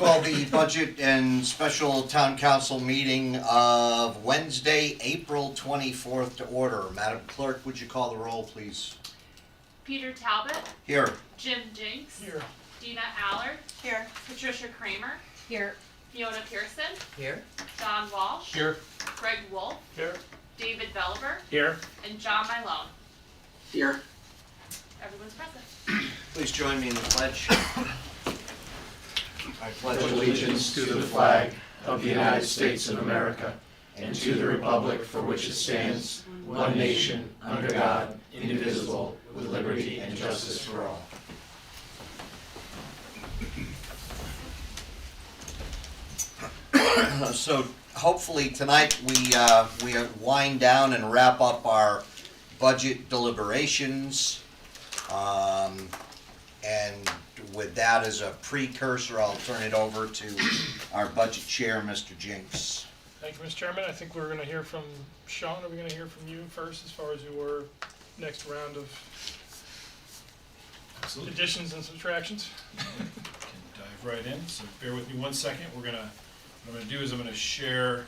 call the budget and special town council meeting of Wednesday, April 24th to order. Madam Clerk, would you call the roll, please? Peter Talbot, Here. Jim Jinks, Here. Dina Allard, Here. Patricia Kramer, Here. Fiona Pearson, Here. John Walsh, Here. Greg Wolf, Here. David Belliver, Here. and John Mylone. Here. Everyone's present. Please join me in the pledge. I pledge Allegiance to the flag of the United States of America and to the republic for which it stands, one nation, under God, indivisible, with liberty and justice for all. So hopefully tonight we wind down and wrap up our budget deliberations. And with that as a precursor, I'll turn it over to our budget chair, Mr. Jinks. Thank you, Mr. Chairman. I think we're going to hear from Sean. Are we going to hear from you first as far as your next round of additions and subtractions? Can dive right in, so bear with me 1 second. What I'm gonna do is I'm gonna share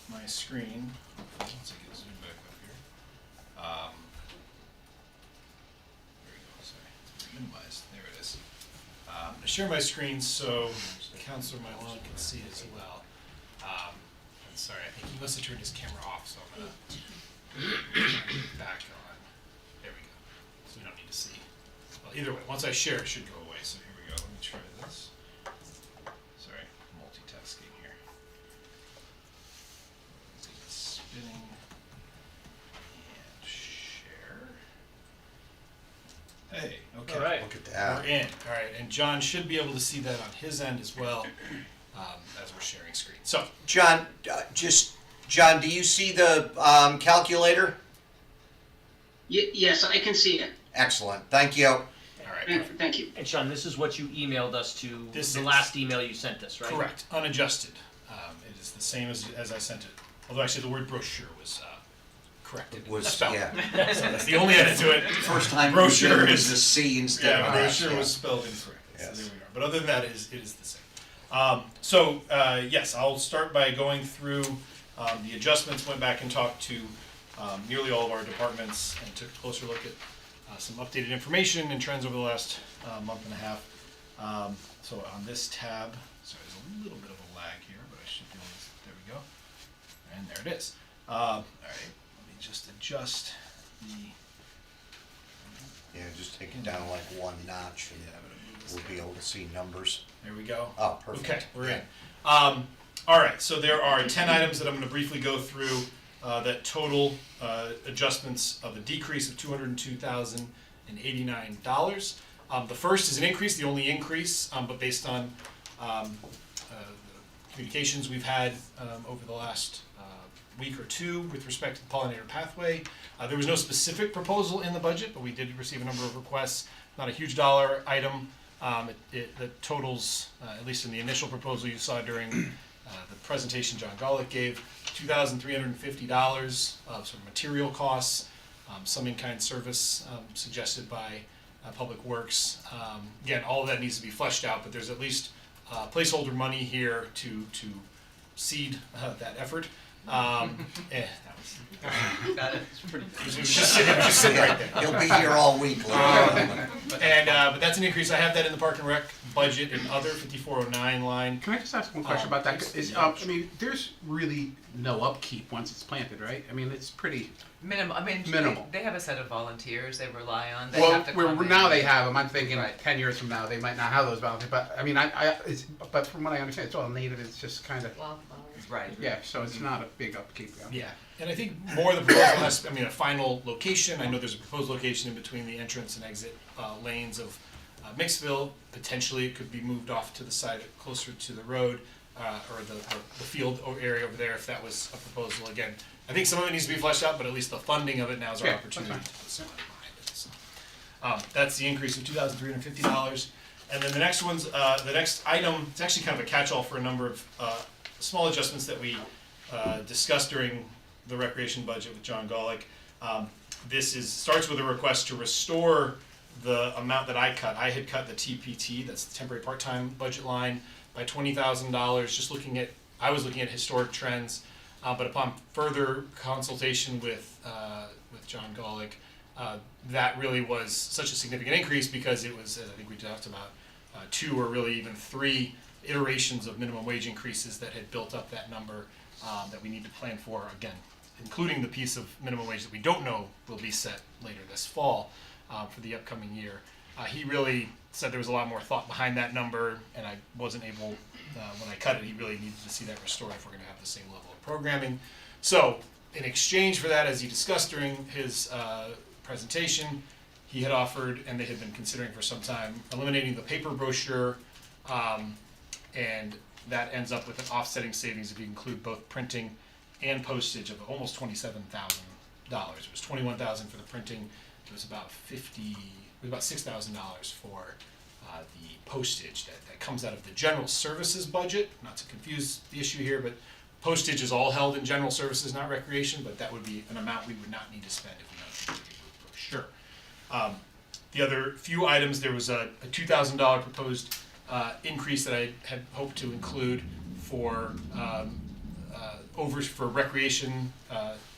my screen. Once I get zoom back up here. There we go, sorry, it's minimized, there it is. I'm gonna share my screen so Councilor Mylone can see it as well. And sorry, I think he must have turned his camera off, so I'm gonna turn it back on. There we go, so we don't need to see. Well, either way, once I share, it should go away, so here we go, let me try this. Sorry, multitasking here. Let's get it spinning and share. Hey, okay. All right. Look at that. We're in. All right, and John should be able to see that on his end as well, as we're sharing screen. So, John, John, do you see the calculator? Yes, I can see it. Excellent, thank you. all right, perfect. Thank you. And Sean, this is what you emailed us to, This the is. last email you sent us, right? Correct, unadjusted. It is the same as I sent it. Although actually the word brochure was corrected. Was, Spelled. yeah. That's the only edit to it. First time Brochure is is the C instead of Yeah, an S, brochure yeah. was spelled incorrectly, Yes. so there we are. But other than that, it is the same. Yes, I'll start by going through the adjustments, went back and talked to nearly all of our departments and took a closer look at some updated information and trends over the last month and a half. So on this tab, sorry, there's a little bit of a lag here, but I should be able to, there we go. And there it is. All right, let me just adjust the, Yeah, just take it down like one notch and we'll be able to see numbers. there we go. Oh, perfect. Okay, we're Yeah. in. All right, so there are 10 items that I'm going to briefly go through that total adjustments of a decrease of $202,089. The first is an increase, the only increase, but based on the communications we've had over the last week or two with respect to the pollinator pathway. There was no specific proposal in the budget, but we did receive a number of requests. Not a huge dollar item. The totals, at least in the initial proposal you saw during the presentation John Golick gave, $2,350 of sort of material costs, some in-kind service suggested by Public Works. Again, all of that needs to be fleshed out, but there's at least placeholder money here to seed that effort. That was, Got it. It's pretty. it was just sitting right there. He'll be here all week. But that's an increase. I have that in the Park and Rec budget and other 5409 line. Can I just ask one question about that? Is, I mean, there's really no upkeep once it's planted, right? I mean, it's pretty. Minimal. I mean, Minimal. They have a set of volunteers they rely on. They Well, have to come in. now they have them. I'm thinking Right. 10 years from now they might not have those volunteers. But I mean, but from what I understand, it's all native. It's just kind of Right. yeah. So it's not a big upkeep. Yeah, and I think more of the proposal has, a final location. I know there's a proposed location in between the entrance and exit lanes of Mixville. Potentially it could be moved off to the side closer to the road or the field area over there if that was a proposal. Again, I think some of it needs to be fleshed out, but at least the funding of it now is our Yeah, opportunity to that's put some money behind it. So, that's the increase of $2,350. And then the next one's, the next item, it's actually kind of a catch-all for a number of small adjustments that we discussed during the recreation budget with John Golick. This starts with a request to restore the amount that I cut. I had cut the TPT, that's the temporary part-time budget line, by $20,000, I was looking at historic trends, but upon further consultation with John Golick, that really was such a significant increase because it was, as I think we talked about, 2 or really even 3 iterations of minimum wage increases that had built up that number that we need to plan for, again, including the piece of minimum wage that we don't know will be set later this fall for the upcoming year. He really said there was a lot more thought behind that number, and I wasn't able, when I cut it, he really needed to see that restored if we're going to have the same level of programming. So, in exchange for that, as he discussed during his presentation, he had offered, and they had been considering for some time, eliminating the paper brochure, and that ends up with an offsetting savings if you include both printing and postage of almost $27,000. It was $21,000 for the printing. It was about $6,000 for the postage that comes out of the general services budget. Not to confuse the issue here, but postage is all held in general services, not recreation, but that would be an amount we would not need to spend if we don't do the brochure. The other few items, there was a $2,000 proposed increase that I had hoped to include for for recreation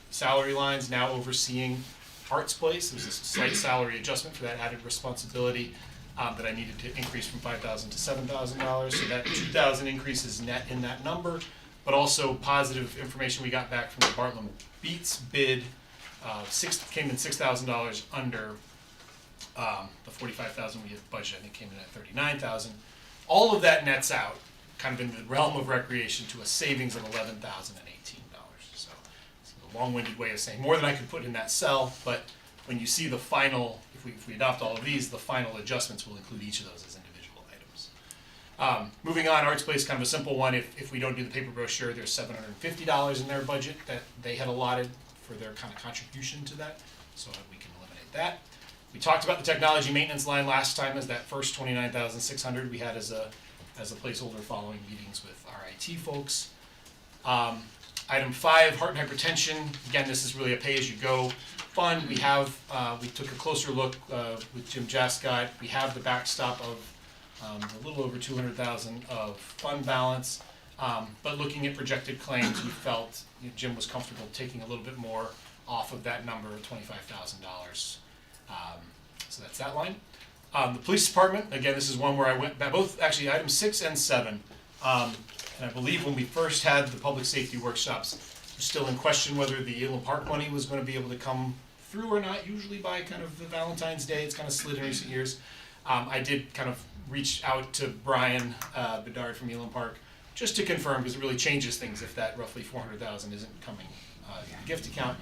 salary lines, now overseeing Arts Place. There was a slight salary adjustment for that added responsibility that I needed to increase from $5,000 to $7,000. So that $2,000 increase is net in that number, but also positive information we got back from the Bartlett Beats bid came in $6,000 under the $45,000 we had budgeted. I think came in at $39,000. All of that nets out, kind of in the realm of recreation, to a savings of $11,018. So it's a long-winded way of saying more than I could put in that cell, but when you see the final, if we adopt all of these, the final adjustments will include each of those as individual items. Moving on, Arts Place, kind of a simple one. If we don't do the paper brochure, there's $750 in their budget that they had allotted for their kind of contribution to that, so we can eliminate that. We talked about the technology maintenance line last time as that first $29,600 we had as a placeholder following meetings with our IT folks. Item 5, heart and hypertension. Again, this is really a pay-as-you-go fund. We took a closer look with Jim Jascott. We have the backstop of a little over $200,000 of fund balance. But looking at projected claims, we felt Jim was comfortable taking a little bit more off of that number, $25,000. So that's that line. The police department, again, this is one where I went back, both actually items 6 and 7. And I believe when we first had the public safety workshops, it was still in question whether the Elam Park money was going to be able to come through or not, usually by kind of the Valentine's Day. It's kind of slid in recent years. I did kind of reach out to Brian Bedard from Elam Park just to confirm, because it really changes things if that roughly $400,000 isn't coming in the gift account.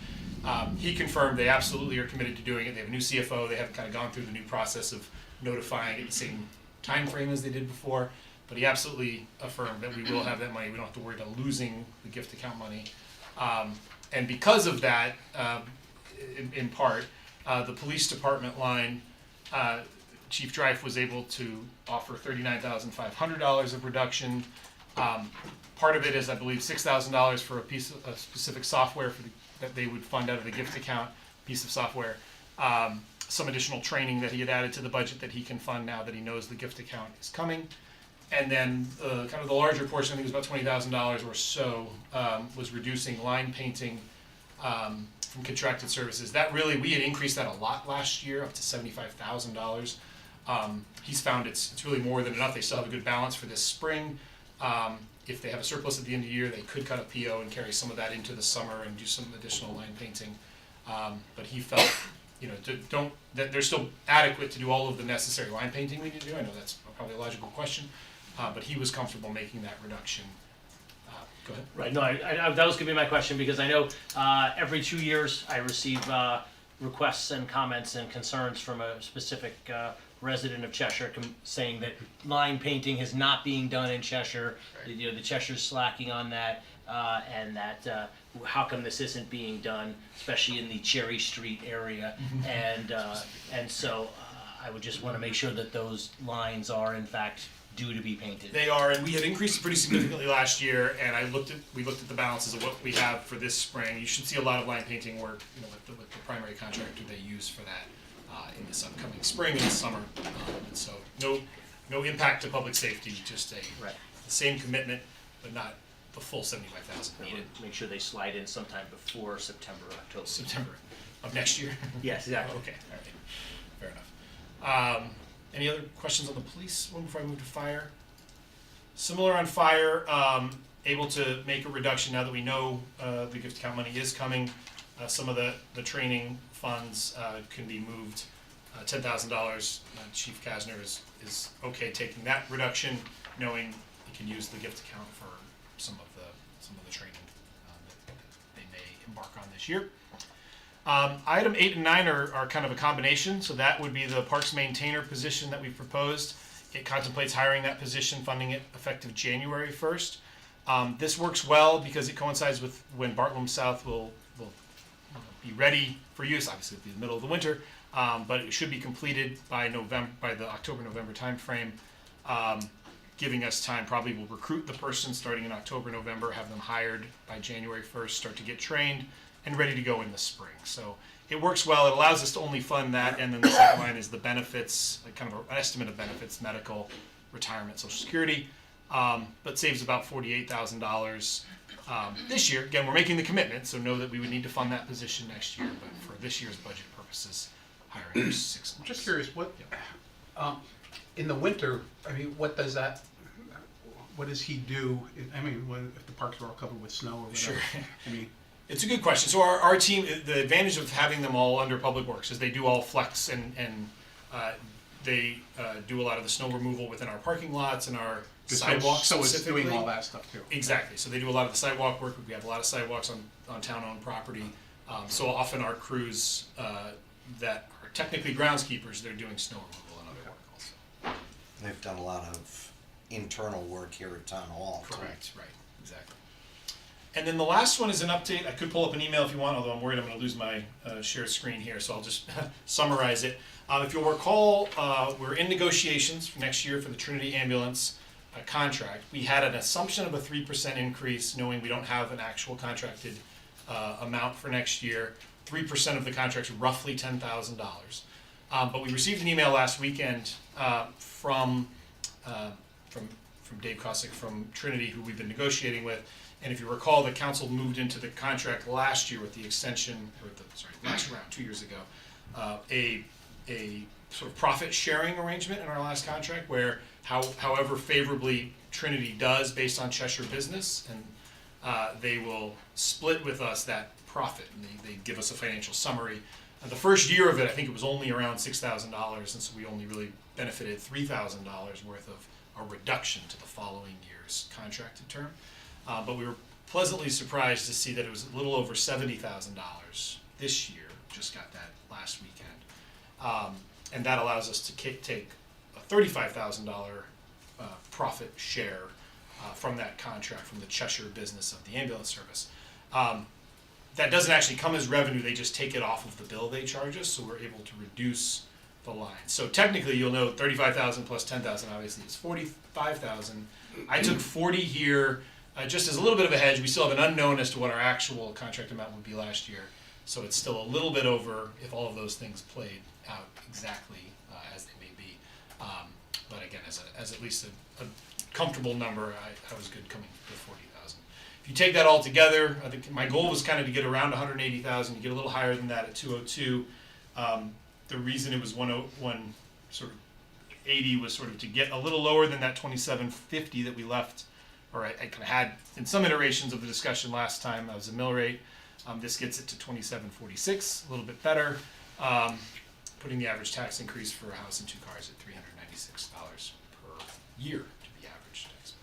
He confirmed they absolutely are committed to doing it. They have a new CFO. They haven't kind of gone through the new process of notifying at the same time frame as they did before. But he absolutely affirmed that we will have that money. We don't have to worry about losing the gift account money. And because of that, in part, the police department line, Chief Drive was able to offer $39,500 of reduction. Part of it is, I believe, $6,000 for a specific software that they would fund out of the gift account, piece of software. Some additional training that he had added to the budget that he can fund now that he knows the gift account is coming. And then kind of the larger portion, I think it was about $20,000 or so, was reducing line painting from contracted services. That really, we had increased that a lot last year, up to $75,000. He's found it's really more than enough. They still have a good balance for this spring. If they have a surplus at the end of the year, they could cut a PO and carry some of that into the summer and do some additional line painting. But he felt, that they're still adequate to do all of the necessary line painting we need to do. I know that's probably a logical question, but he was comfortable making that reduction. Go ahead. Right, no, I, that was gonna be my question, because I know every 2 years I receive requests and comments and concerns from a specific resident of Cheshire saying that line painting is not being done in Cheshire. Right. The Cheshire's slacking on that, and that how come this isn't being done, especially in the Cherry Street area. And so I would just want to make sure that those lines are in fact due to be painted. They are, and we had increased it pretty significantly last year. And we looked at the balances of what we have for this spring. You should see a lot of line painting work, with the primary contractor they use for that in this upcoming spring and summer. And so no impact to public safety, just a the same commitment, but not the full 75,000 needed. Make sure they slide in sometime before September, October. September of next year. Yes, exactly. Okay, all right, fair enough. Any other questions on the police one before I move to fire? Similar on fire, able to make a reduction now that we know the gift account money is coming. Some of the training funds can be moved. $10,000. Chief Kasner is okay taking that reduction, knowing he can use the gift account for some of the training that they may embark on this year. Item 8 and 9 are kind of a combination, so that would be the parks maintainer position that we've proposed. It contemplates hiring that position, funding it effective January 1st. This works well because it coincides with when Bartlett South will be ready for use. Obviously, it'll be the middle of the winter, but it should be completed by the October-November timeframe, giving us time. Probably we'll recruit the person starting in October, November, have them hired by January 1st, start to get trained, and ready to go in the spring. So it works well. It allows us to only fund that, and then the second line is the benefits, like kind of an estimate of benefits, medical, retirement, Social Security, but saves about $48,000 this year. Again, we're making the commitment, so know that we would need to fund that position next year, but for this year's budget purposes, hiring is 6 months. I'm just curious, in the winter, I mean, what does he do? I mean, if the parks are all covered with snow or whatever? Sure. I mean, It's a good question. So our team, the advantage of having them all under Public Works is they do all flex and they do a lot of the snow removal within our parking lots and our sidewalks so it's specifically. doing all that stuff too. Exactly. So they do a lot of the sidewalk work. We have a lot of sidewalks on town-owned property. So often our crews that are technically groundskeepers, they're doing snow removal and other work also. They've done a lot of internal work here at Town Hall. too. Correct, right, exactly. And then the last one is an update. I could pull up an email if you want, although I'm worried I'm going to lose my shared screen here, so I'll just summarize it. If you'll recall, we're in negotiations for next year for the Trinity Ambulance contract. We had an assumption of a 3% increase, knowing we don't have an actual contracted amount for next year. 3% of the contract's roughly $10,000. But we received an email last weekend from Dave Kosick from Trinity, who we've been negotiating with. And if you recall, the council moved into the contract last year with the extension, last round, 2 years ago, a sort of profit sharing arrangement in our last contract where however favorably Trinity does based on Cheshire business, and they will split with us that profit, and they give us a financial summary. And the first year of it, I think it was only around $6,000, and so we only really benefited $3,000 worth of a reduction to the following year's contracted term. But we were pleasantly surprised to see that it was a little over $70,000 this year. Just got that last weekend. And that allows us to take a $35,000 profit share from that contract from the Cheshire business of the ambulance service. That doesn't actually come as revenue, they just take it off of the bill they charge us, so we're able to reduce the line. So technically, you'll know 35,000 plus 10,000 obviously is 45,000. I took 40 here just as a little bit of a hedge. We still have an unknown as to what our actual contract amount would be last year, so it's still a little bit over if all of those things played out exactly as they may be. But again, as at least a comfortable number, I was good coming to 40,000. If you take that all together, I think my goal was kind of to get around 180,000. You get a little higher than that at 202. The reason it was 101 sort of 80 was sort of to get a little lower than that 2750 that we left, or I kind of had in some iterations of the discussion last time. That was a mill rate. This gets it to 2746, a little bit better, putting the average tax increase for a house and 2 cars at $396 per year to be average tax.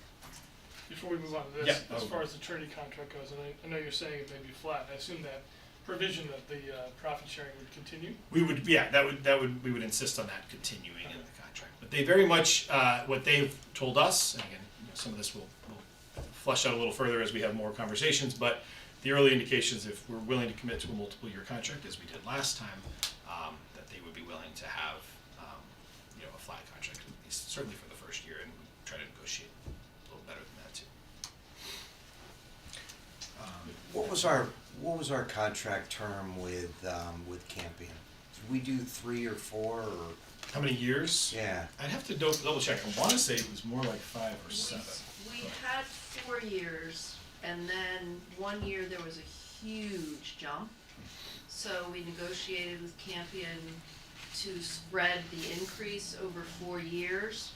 Before we move on to this, Yeah. as far as the Trinity contract goes, and I know you're saying it may be flat, I assume that provision that the profit sharing would continue? We would, yeah, we would insist on that continuing in the contract. But they very much, what they've told us, and again, some of this will flesh out a little further as we have more conversations, but the early indications, if we're willing to commit to a multiple-year contract, as we did last time, that they would be willing to have, a flat contract, at least certainly for the first year, and try to negotiate a little better than that too. What was our contract term with Campion? Did we do 3 or 4 or? How many years? Yeah. I'd have to double check. I want to say it was more like 5 or 7. We 4 years, and then 1 year there was a huge jump. So we negotiated with Campion to spread the increase over 4 years.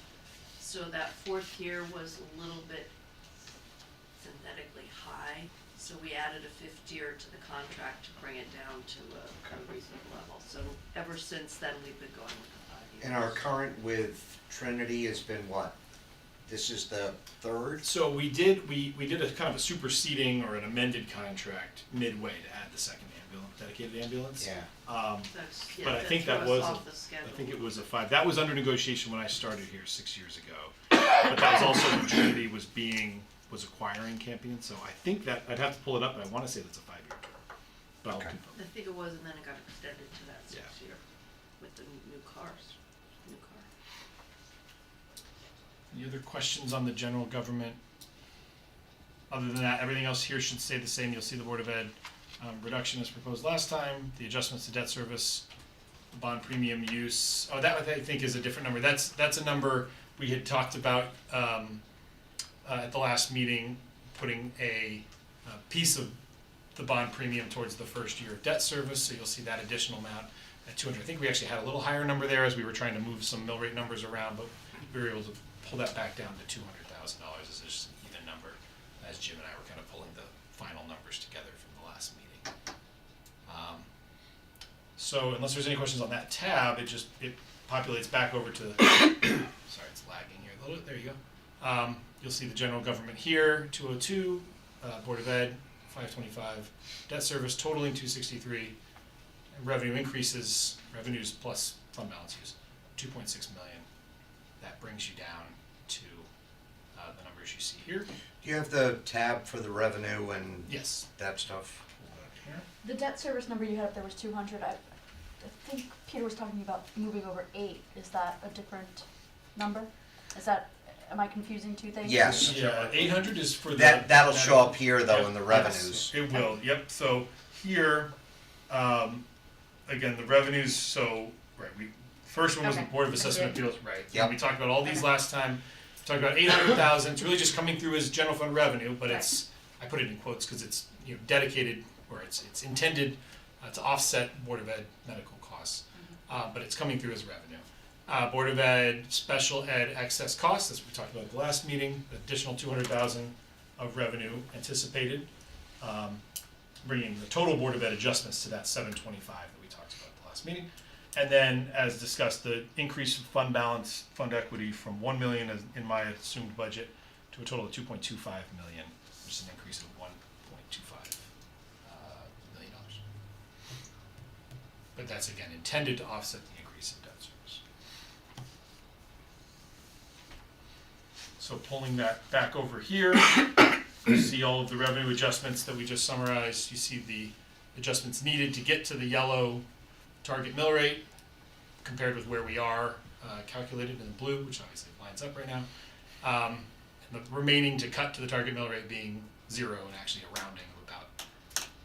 So that 4th year was a little bit synthetically high. So we added a 5th year to the contract to bring it down to a reasonable level. So ever since then, we've been going with the 5 years. And our current with Trinity has been what? This is the third? So we did a kind of a superseding or an amended contract midway to add the second dedicated ambulance. Yeah. That's, yeah, But I think that threw us was, off the I schedule. think it was a 5. That was under negotiation when I started here 6 years ago. But that was also when Trinity was acquiring Campion. So I think that, I'd have to pull it up, but I want to say that's a 5-year term. But I'll Okay. confirm. I think it was, and then it got extended to that 6 Yeah. year with the new cars, new car. Any other questions on the general government? Other than that, everything else here should stay the same. You'll see the Board of Ed reduction as proposed last time, the adjustments to debt service, bond premium use. Oh, that I think is a different number. That's a number we had talked about at the last meeting, putting a piece of the bond premium towards the first year of debt service. So you'll see that additional amount at 200. I think we actually had a little higher number there as we were trying to move some mill rate numbers around, but we were able to pull that back down to $200,000 as just an even number, as Jim and I were kind of pulling the final numbers together from the last meeting. So unless there's any questions on that tab, it populates back over to, sorry, it's lagging here a little bit, there you go. You'll see the general government here, 202, Board of Ed, 525, debt service totaling 263, and revenue increases, revenues plus fund balance use, 2.6 million. That brings you down to the numbers you see here. Do you have the tab for the revenue and Yes. that stuff? Here. The debt service number you had up there was 200. I think Peter was talking about moving over 8. Is that a different number? Am I confusing two things? Yes. Yeah, 800 is for the. That'll show up here though Yep, in the yes, revenues. it will, yep, so here, again, the revenues, so, right, first one was the Okay, Board of I Assessment did. Appeals, right. Yep. We talked about all these Okay. last time, we talked about 800,000, it's really just coming through as general fund revenue, but Right. it's, I put it in quotes because it's, dedicated, or it's intended to offset Board of Ed medical costs, but it's coming through as revenue. Board of Ed, special ed excess costs, as we talked about at the last meeting, additional 200,000 of revenue anticipated, bringing the total Board of Ed adjustments to that 725 that we talked about at the last meeting. And then, as discussed, the increase of fund balance, fund equity from 1 million in my assumed budget to a total of 2.25 million, which is an increase of 1.25 million dollars. But that's again intended to offset the increase in debt service. So pulling that back over here, you see all of the revenue adjustments that we just summarized. You see the adjustments needed to get to the yellow target mill rate compared with where we are calculated in the blue, which obviously lines up right now. And the remaining to cut to the target mill rate being 0 and actually a rounding of about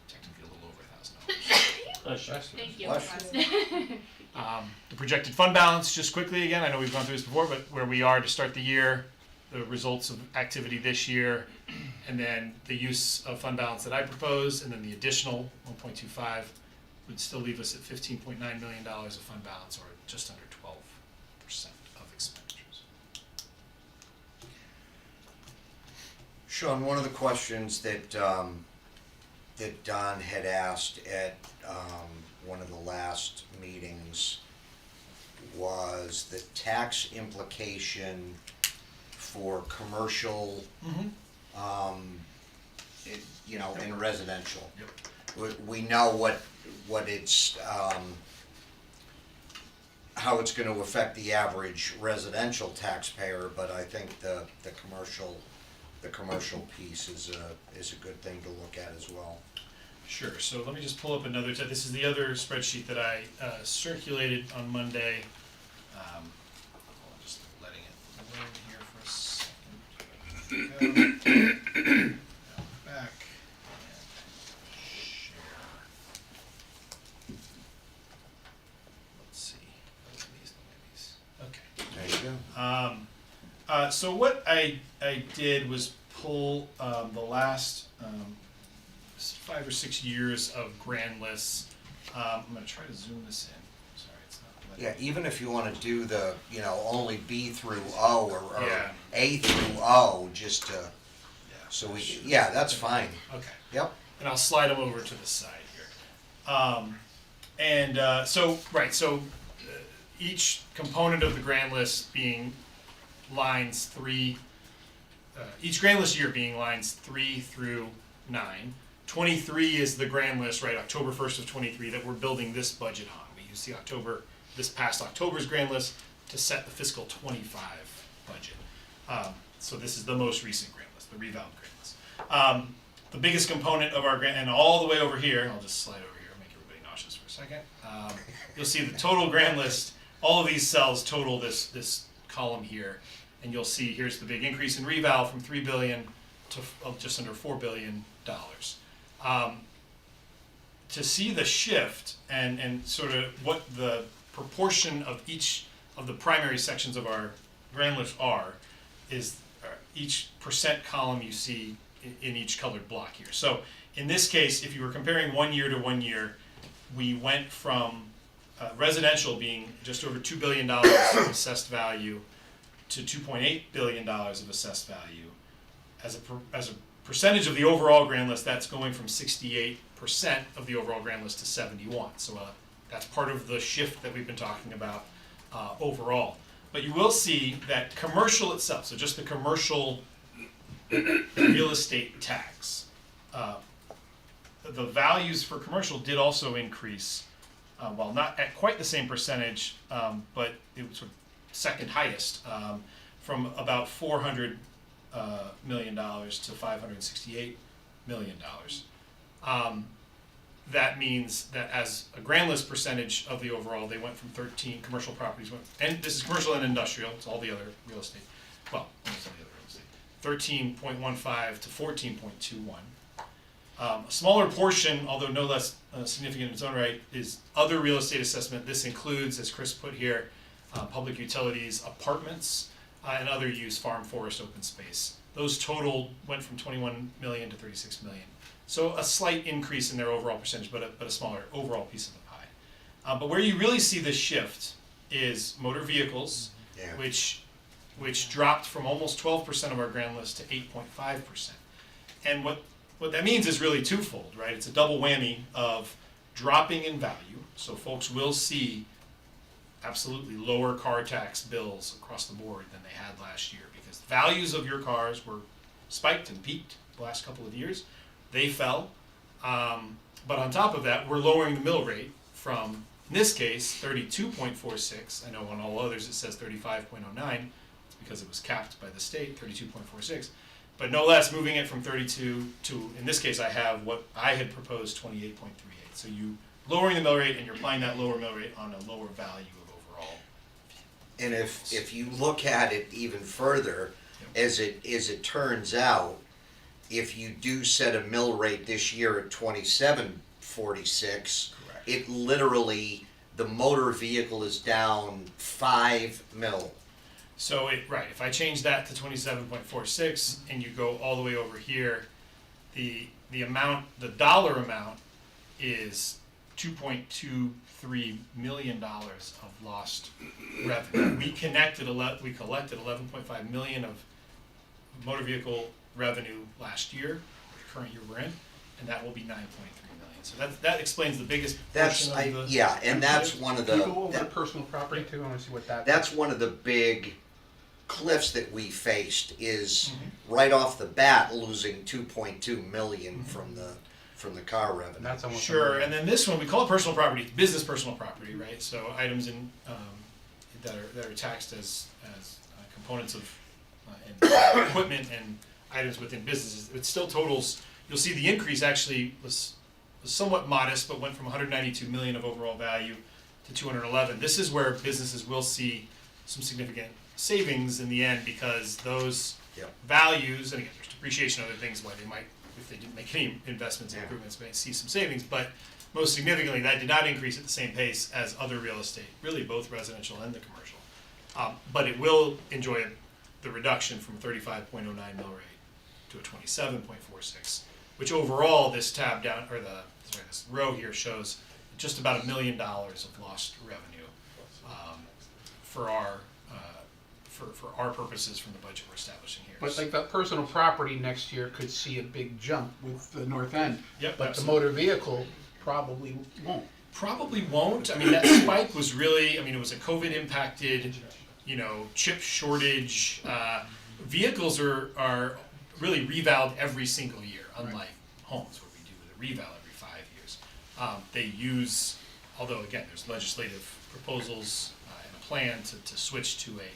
technically a little over $1,000. Thank you. Bless The projected fund balance, just quickly again, I know we've gone through this before, but where we are to start the year, the results of activity this year, and then the use of fund balance that I propose, and then the additional 1.25 would still leave us at $15.9 million of fund balance, or just under 12% of expenditures. Sean, one of the questions that that Don had asked at one of the last meetings was the tax implication for commercial, in residential. Yep. We know what it's, how it's gonna affect the average residential taxpayer, but I think the commercial piece is a good thing to look at as well. Sure, so let me just pull up another, this is the other spreadsheet that I circulated on Monday. I'm just letting it load here for a second. Go. Back and share. Let's see, okay. There you go. So what I did was pull the last 5 or 6 years of grand lists. I'm going to try to zoom this in. Sorry, it's not letting Yeah, me. even if you wanna do the, only B through O or Yeah. A through O, just to, Yeah, so we, sure. yeah, that's fine. Okay. Yep. And I'll slide them over to the side here. So each component of the grand list being lines 3, each grand list year being lines 3 through 9. 23 is the grand list, right, October 1st of 23 that we're building this budget on. We use this past October's grand list to set the fiscal 25 budget. So this is the most recent grand list, the reval grand list. The biggest component of our grant, and all the way over here, I'll just slide over here, make everybody nauseous for a second. You'll see the total grand list, all of these cells total this column here. And you'll see here's the big increase in reval from $3 billion to just under $4 billion. To see the shift and sort of what the proportion of each of the primary sections of our grand list are, is each percent column you see in each colored block here. So in this case, if you were comparing 1 year to 1 year, we went from residential being just over $2 billion of assessed value to $2.8 billion of assessed value. As a percentage of the overall grand list, that's going from 68% of the overall grand list to 71. So that's part of the shift that we've been talking about overall. But you will see that commercial itself, so just the commercial real estate tax, the values for commercial did also increase, while not at quite the same percentage, but it was sort of second highest, from about $400 million to $568 million. That means that as a grand list percentage of the overall, they went from 13 commercial properties, and this is commercial and industrial, it's all the other real estate, well, almost all the other real estate, 13.15 to 14.21. A smaller portion, although no less significant in its own right, is other real estate assessment. This includes, as Chris put here, public utilities, apartments, and other use, farm, forest, open space. Those total went from 21 million to 36 million. So a slight increase in their overall percentage, but a smaller overall piece of the pie. But where you really see this shift is motor vehicles, Yeah. which dropped from almost 12% of our grand list to 8.5%. And what that means is really twofold, right? It's a double whammy of dropping in value. So folks will see absolutely lower car tax bills across the board than they had last year, because values of your cars were spiked and peaked the last couple of years. They fell. But on top of that, we're lowering the mill rate from, in this case, 32.46. I know on all others it says 35.09. It's because it was capped by the state, 32.46. But no less, moving it from 32 to, in this case, I have what I had proposed, 28.38. So you lowering the mill rate, and you're applying that lower mill rate on a lower value of overall. And if you look at it even further, as it turns out, if you do set a mill rate this year at 27.46, Correct. it literally, the motor vehicle is down 5 mil. So if I change that to 27.46 and you go all the way over here, the dollar amount is $2.23 million of lost revenue. We collected 11.5 million of motor vehicle revenue last year, the current year we're in, and that will be 9.3 million. So that explains the biggest portion of the. And that's one of Can you go the, over to personal property too? I want to see what that. that's one of the big cliffs that we faced is right off the bat losing 2.2 million from the car revenue. That's almost. Sure, and then this one, we call it personal property, business personal property, right? So items that are taxed as components of equipment and items within businesses. It still totals, you'll see the increase actually was somewhat modest, but went from 192 million of overall value to 211. This is where businesses will see some significant savings in the end, because those values, and again, there's depreciation and other things why they might, if they didn't make any investments and improvements, may see some savings, but most significantly, that did not increase at the same pace as other real estate, really both residential and the commercial. But it will enjoy the reduction from 35.09 mill rate to a 27.46, which overall this tab down, or this row here shows just about $1 million of lost revenue for our purposes from the budget we're establishing here. But like that personal property next year could see a big jump with the north end. Yep, But absolutely. the motor vehicle probably won't. Probably won't. I mean, that spike was really, I mean, it was a COVID impacted, chip shortage. Vehicles are really revaled every single year, unlike homes where we do the reval every 5 years. They use, although again, there's legislative proposals and a plan to switch to a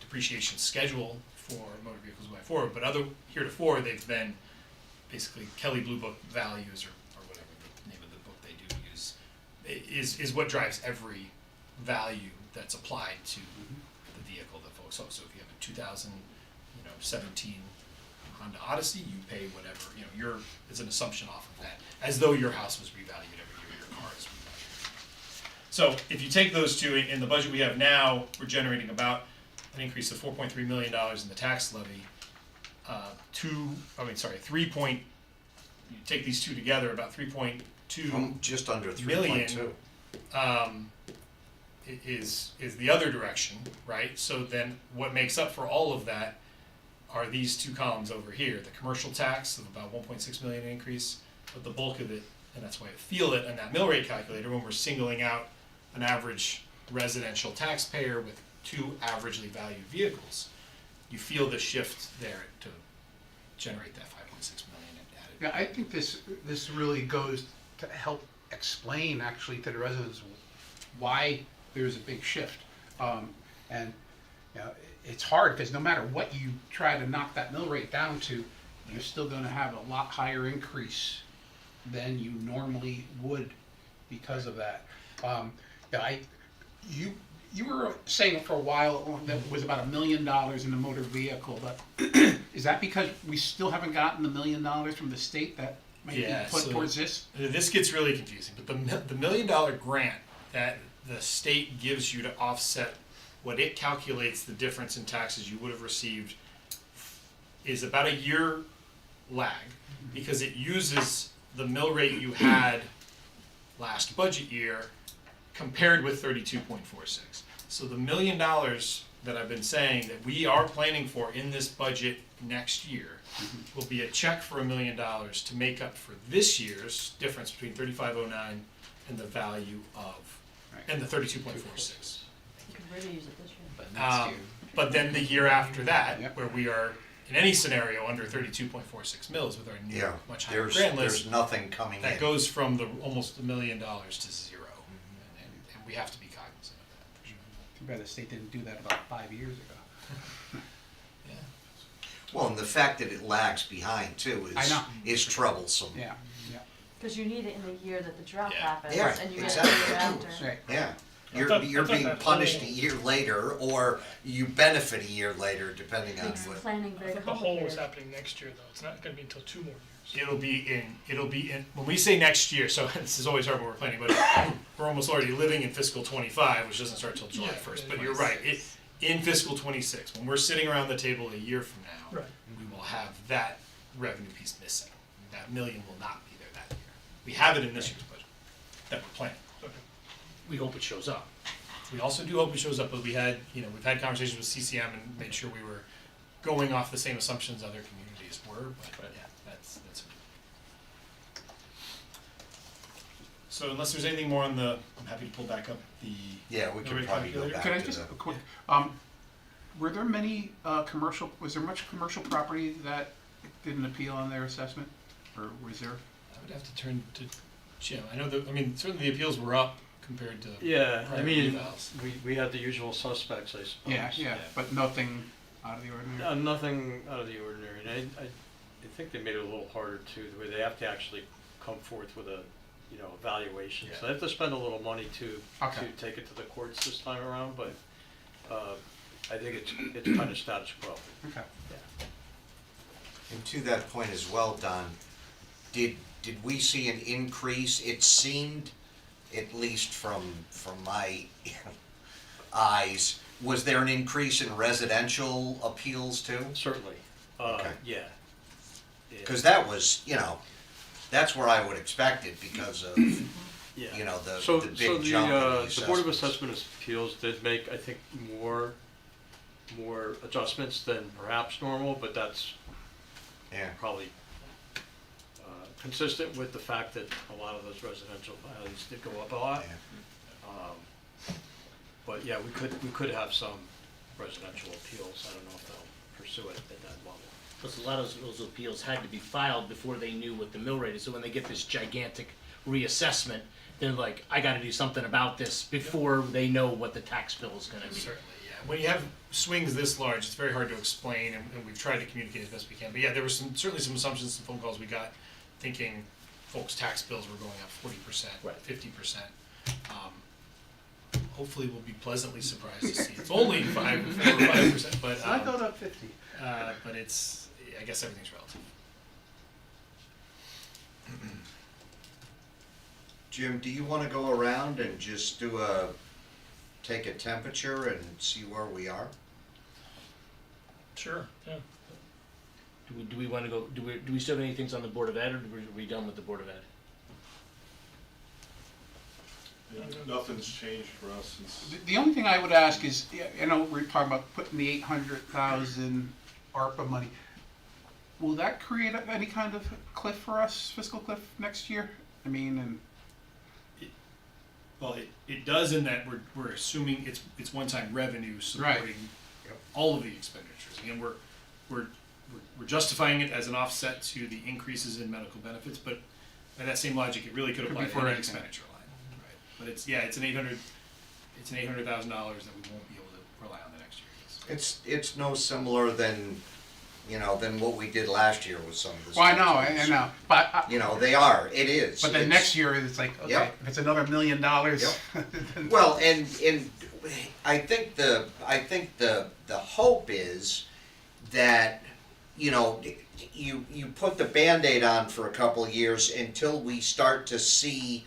depreciation schedule for motor vehicles going forward, but heretofore they've been basically Kelley Blue Book values or whatever the name of the book they do use is what drives every value that's applied to the vehicle that folks own. So if you have a 2017 Honda Odyssey, you pay whatever, it's an assumption off of that, as though your house was revalued every year, your car is revalued. So if you take those two, in the budget we have now, we're generating about an increase of $4.3 million in the tax levy. You take these two together, about 3.2 Just under million 3.2. is the other direction, right? So then what makes up for all of that are these two columns over here. The commercial tax of about 1.6 million increase, but the bulk of it, and that's why I feel it in that mill rate calculator when we're singling out an average residential taxpayer with two averagely valued vehicles, you feel the shift there to generate that 5.6 million added. Yeah, I think this really goes to help explain actually to the residents why there's a big shift. And it's hard because no matter what you try to knock that mill rate down to, you're still going to have a lot higher increase than you normally would because of that. You were saying for a while that it was about $1 million in the motor vehicle, but is that because we still haven't gotten the $1 million from the state that might be put towards this? This gets really confusing, but the $1 million grant that the state gives you to offset what it calculates the difference in taxes you would have received is about a year lag, because it uses the mill rate you had last budget year compared with 32.46. So the $1 million that I've been saying that we are planning for in this budget next year will be a check for $1 million to make up for this year's difference between 3509 and the value of, and the 32.46. You could really use it this year. But then the year after that, Yep. where we are in any scenario under 32.46 mils with our new much higher grand list, There's nothing coming that in. goes from the almost $1 million to zero, and we have to be cognizant of that. For sure. Too bad the state didn't do that about 5 years ago. Yeah. Well, and the fact that it lags behind too I know. is troublesome. Yeah. Because you need it in the year that the drought Yeah. happens, Yeah, and you get exactly. it the year after. Right. Yeah. I You're thought being that punished a whole- year later, or you benefit a year later, depending on Makes what. planning I very thought the whole was complicated. happening next year, though. It's not gonna be until 2 more years. It'll be in, when we say next year, so this is always hard when we're planning, but we're almost already living in fiscal 25, which doesn't start till July Yeah, 1st, yeah, but you're right, in fiscal 26, when we're sitting around the table a year from now, Right. we will have that revenue piece missing. That million will not be there that year. We have it in this year's budget that we're planning. Okay. We hope it shows up. We also do hope it shows up, but we've had conversations with CCM and made sure we were going off the same assumptions other communities were, but yeah, that's. So unless there's anything more on I'm happy to pull back up the. Yeah, we mill can rate probably go calculator. back Can I to just, the. quick, were there many was there much commercial property that didn't appeal on their assessment? Or was there? I would have to turn to Jim. I know certainly the appeals were up compared to. Yeah, I prior mean, evals. we had the usual suspects, I suppose. Yeah, but nothing out of the ordinary? Nothing out of the ordinary, and I think they made it a little harder too, where they have to actually come forth with a, evaluation. So they have to spend a little money to take it to the courts this time around, but, I think it's kind of status quo. Okay. And to that point as well, Don, did we see an increase? It seemed, at least from my eyes, was there an increase in residential appeals too? Certainly, Okay. yeah. Cause that was, that's where I would expect it because of, Yeah. the So big the jump in the the Board of assessments. Assessment Appeals did make, I think, more adjustments than perhaps normal, but that's Yeah, probably consistent with the fact that a lot of those residential values did go up a lot. yeah. But yeah, we could have some residential appeals. I don't know if they'll pursue it at that level. Plus, a lot of those appeals had to be filed before they knew what the mill rate is, so when they get this gigantic reassessment, they're like, I gotta do something about this before they know what the tax bill is gonna be. Certainly, yeah. When you have swings this large, it's very hard to explain, and we've tried to communicate as best we can. But yeah, there were certainly some assumptions, some phone calls we got, thinking folks' tax bills were going up 40%, Right. 50%. Hopefully, we'll be pleasantly surprised to see it's only 4 or 5%, but It's not going up 50. but it's, I guess everything's relative. Jim, do you wanna go around and just take a temperature and see where we are? Sure, yeah. Do we wanna go, do we still have any things on the Board of Ed, or are we done with the Board of Ed? Nothing's changed for us since. The only thing I would ask is, we're talking about putting the 800,000 ARPA money. Will that create any kind of cliff for us, fiscal cliff next year? I mean, and Well, it does in that we're assuming it's one-time revenue supporting Right. all of the expenditures. Again, we're justifying it as an offset to the increases in medical benefits, but by that same logic, it really could Could apply be to for any anything. expenditure line. Right. But it's an $800,000 that we won't be able to rely on the next year. It's no similar than what we did last year with some of this. well, I know, I know, but They are, it is. but then It's- next year it's like, okay, Yep. if it's another $1 million, then- Well, and I think the hope is that, you put the Band-Aid on for a couple of years until we start to see,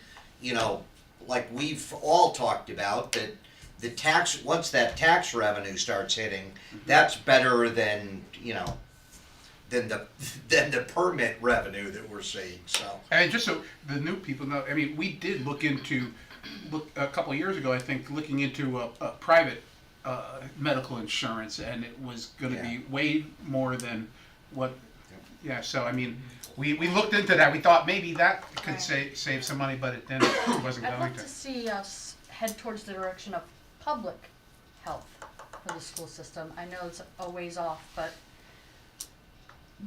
like we've all talked about, that once that tax revenue starts hitting, that's better than, than the permit revenue that we're seeing, so. And just so the new people know, I mean, we did look a couple of years ago, I think, looking into a private medical insurance, and it was going to be way more than what. Yeah, so I mean, we looked into that. We thought maybe that could Right. save some money, but it wasn't I'd going love to see us head towards the direction of public health for the school system. I know it's a ways off, but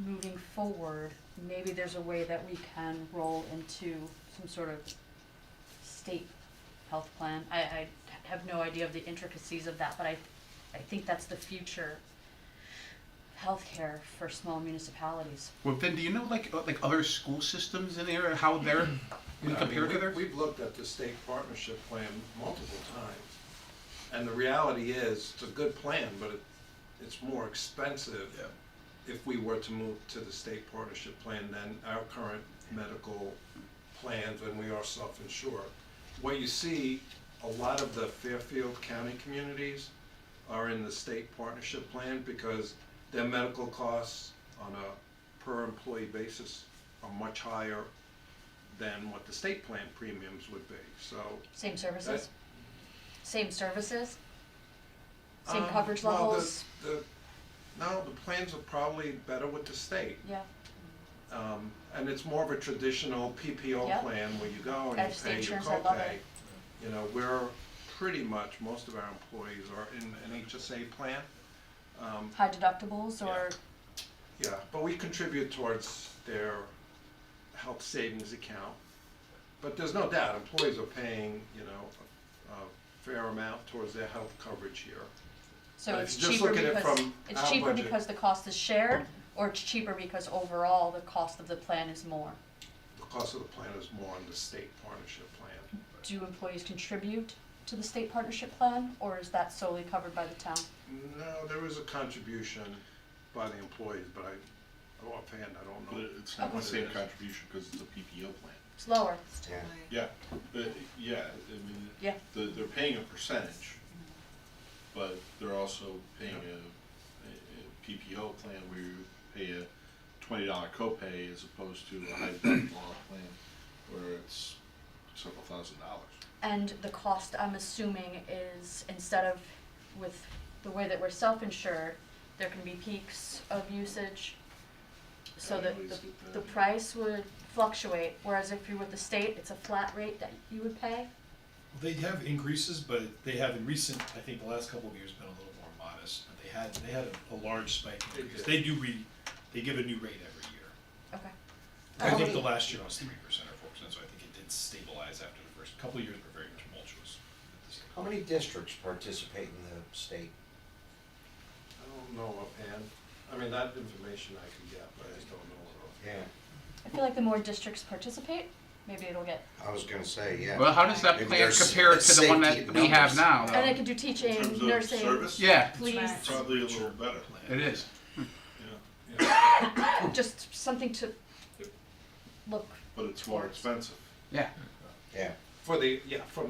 moving forward, maybe there's a way that we can roll into some sort of state health plan. I have no idea of the intricacies of that, but I think that's the future healthcare for small municipalities. Well, then, do you know like other school systems in there, how they're compared to theirs? We've looked at the state partnership plan multiple times, and the reality is, it's a good plan, but it's more expensive if we were to move to the state partnership plan than our current medical plans when we are self-insured. What you see, a lot of the Fairfield County communities are in the state partnership plan because their medical costs on a per employee basis are much higher than what the state plan premiums would be, so. Same services? Same services? Same Um, coverage well, levels? No, the plans are probably better with the state. Yeah, And it's more of a traditional PPO Yep. plan where you go and Got you state pay your insurance, I love copay. it. We're pretty much, most of our employees are in an HSA plan. high deductibles or, Yeah, but we contribute towards their health savings account. But there's no doubt, employees are paying, a fair amount towards their health coverage here. so But it's if you just cheaper look at it because, from it's our cheaper budget- because the cost is shared, or it's cheaper because overall the cost of the plan is more? The cost of the plan is more on the state partnership plan. Do employees contribute to the state partnership plan, or is that solely covered by the town? No, there is a contribution by the employees, but offhand, I don't But know. it's not Okay. the same contribution because it's a PPO plan. It's lower. Yeah. Yeah, I mean, Yeah. they're paying a percentage, but they're also paying a PPO plan where you pay a $20 copay as opposed to a high deductible plan where it's several $1,000s. And the cost, I'm assuming, is instead of with the way that we're self-insured, there can be peaks of usage, so that the price would fluctuate, whereas if you're with the state, it's a flat rate that you would pay? They have increases, but they have in recent, I think the last couple of years been a little more modest. But they had a large spike because they give a new rate every year. Okay. I think the last year was 3% or 4%, so I think it did stabilize after the first couple of years were very tumultuous. How many districts participate in the state? I don't know offhand. I mean, that information I can get, but I just don't know it offhand. Yeah, I feel like the more districts participate, maybe it'll get, I was gonna say, yeah. Well, how does that Maybe plan there's compare to the one safety that in we have numbers. now, and they though? could do In teaching, terms of nursing, service? Yeah, police, Probably a little better. it is. Yeah. just something to look. But it's more expensive. Yeah, Yeah, From the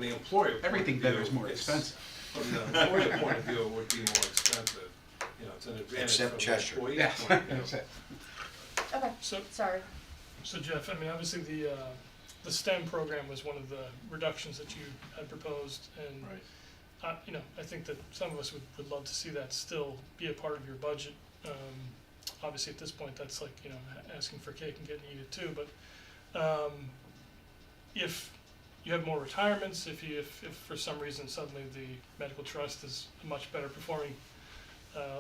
employer. point everything of better view, is more it's- expensive. From the employer point of view, it would be more expensive. You know, it's an advantage Except from the Cheshire. employee's Yeah, point of view. that's it. Okay, So, sorry. so Jeff, I mean, obviously the STEM program was one of the reductions that you had proposed, and Right. you know, I think that some of us would love to see that still be a part of your budget. Obviously, at this point, that's like, you know, asking for cake and getting eaten too, but if you have more retirements, if for some reason suddenly the medical trust is a much better performing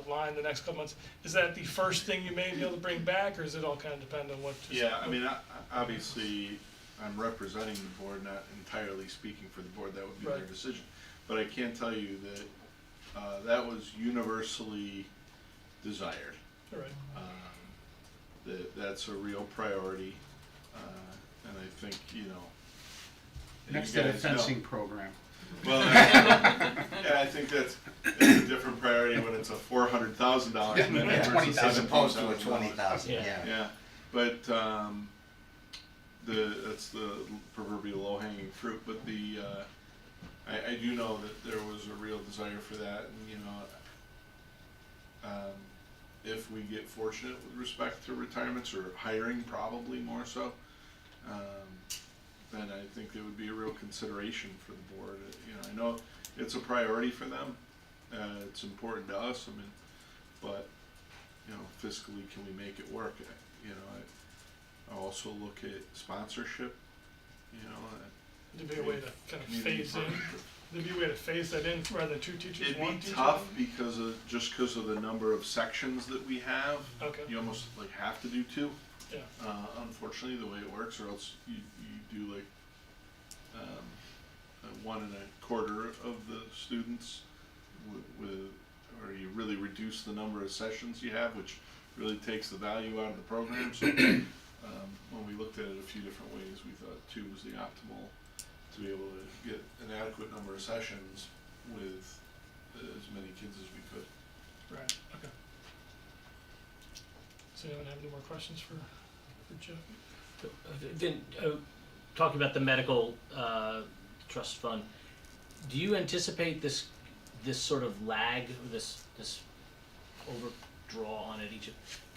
line the next couple months, is that the first thing you may be able to bring back, or does it all kind of depend on what? Yeah, I mean, obviously, I'm representing the board, not entirely speaking for the board, that would be their Right. decision. But I can tell you that that was universally desired. All right. That's a real priority, and I think, you know. Next you to the guys know. fencing program. Well, yeah, I think that's a different priority when it's a $400,000 commitment yeah, versus as opposed to a $17,000. 20,000, Yeah. yeah. Yeah, but that's the proverbial low-hanging fruit. But I do know that there was a real desire for that, and you know, if we get fortunate with respect to retirements or hiring, probably more so, then I think it would be a real consideration for the board. You know, I know it's a priority for them. It's important to us. I mean, but you know, fiscally, can we make it work? You know, I also look at sponsorship. You know, There'd be a way to kind of community phase in, partnership. there'd be a way to phase that in rather than two teachers, It'd one be teacher? tough because of the number of sections that we have. Okay. You almost like have to do two. Yeah. Unfortunately, the way it works, or else you do like 1.25 of the students with, or you really reduce the number of sessions you have, which really takes the value out of the program. So when we looked at it a few different ways, we thought 2 was the optimal to be able to get an adequate number of sessions with as many kids as we could. Right, okay. Does anyone have any more questions for Jeff? Talking about the medical trust fund, do you anticipate this sort of lag, this overdraw on it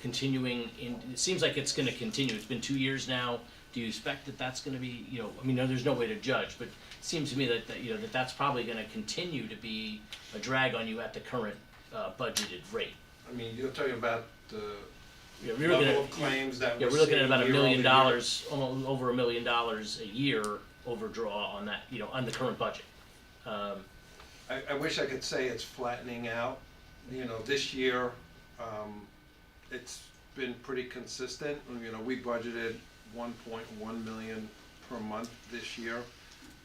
continuing in? It seems like it's going to continue. It's been 2 years now. Do you expect that that's going to be, you know, I mean, there's no way to judge, but it seems to me that you know that's probably going to continue to be a drag on you at the current budgeted rate. I mean, you're talking about the Yeah, we're looking level at- of claims that Yeah, we're we're looking at seeing about $1 year million, over year. almost over $1 million a year overdraw on that, you know, on the current budget. I wish I could say it's flattening out. You know, this year, it's been pretty consistent. You know, we budgeted 1.1 million per month this year.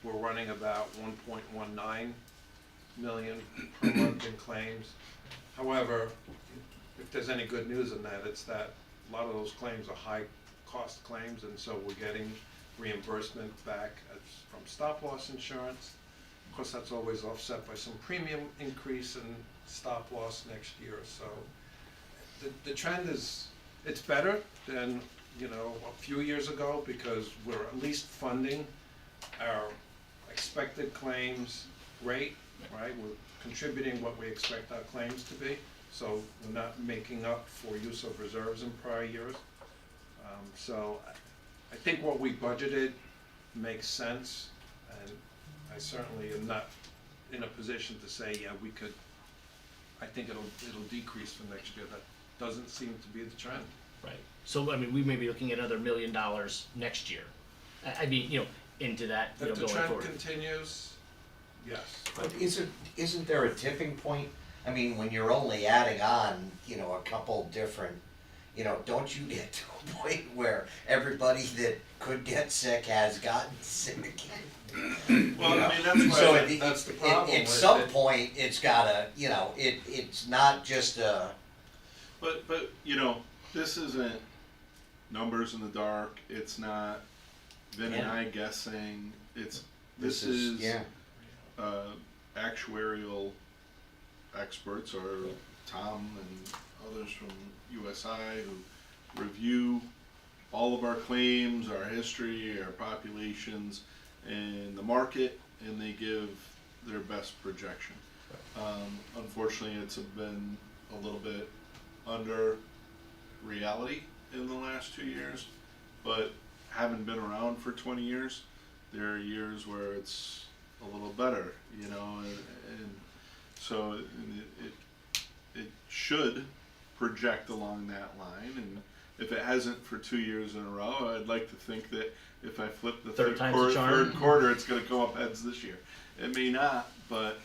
We're running about 1.19 million per month in claims. However, if there's any good news in that, it's that a lot of those claims are high-cost claims, and so we're getting reimbursement back from stop-loss insurance. Of course, that's always offset by some premium increase in stop-loss next year. So the trend is, it's better than, you know, a few years ago, because we're at least funding our expected claims rate, right? We're contributing what we expect our claims to be, so we're not making up for use of reserves in prior years. So I think what we budgeted makes sense, and I certainly am not in a position to say, yeah, we could, I think it'll decrease for next year. That doesn't seem to be the trend. Right. So, I mean, we may be looking at another $1 million next year. I mean, you know, into that, you know, If the going trend forward. continues, yes. But isn't there a tipping point? I mean, when you're only adding on, you know, a couple different, you know, don't you get to a point where everybody that could get sick has gotten sick again? Well, I mean, that's So why, that's the problem at with some it. point, it's gotta, you know, it's not just a, But, you know, this isn't numbers in the dark, it's not Vin and Yeah. I guessing, this is, is, yeah. Actuarial experts, or Tom and others from USI, who review all of our claims, our history, our populations, and the market, and they give their best projection. Unfortunately, it's been a little bit under reality in the last 2 years, but having been around for 20 years, there are years where it's a little better, you know, and so it should project along that line, and if it hasn't for 2 years in a row, I'd like to think that if I flip the Third time's the charm. third quarter, it's going to go up heads this year. It may not, but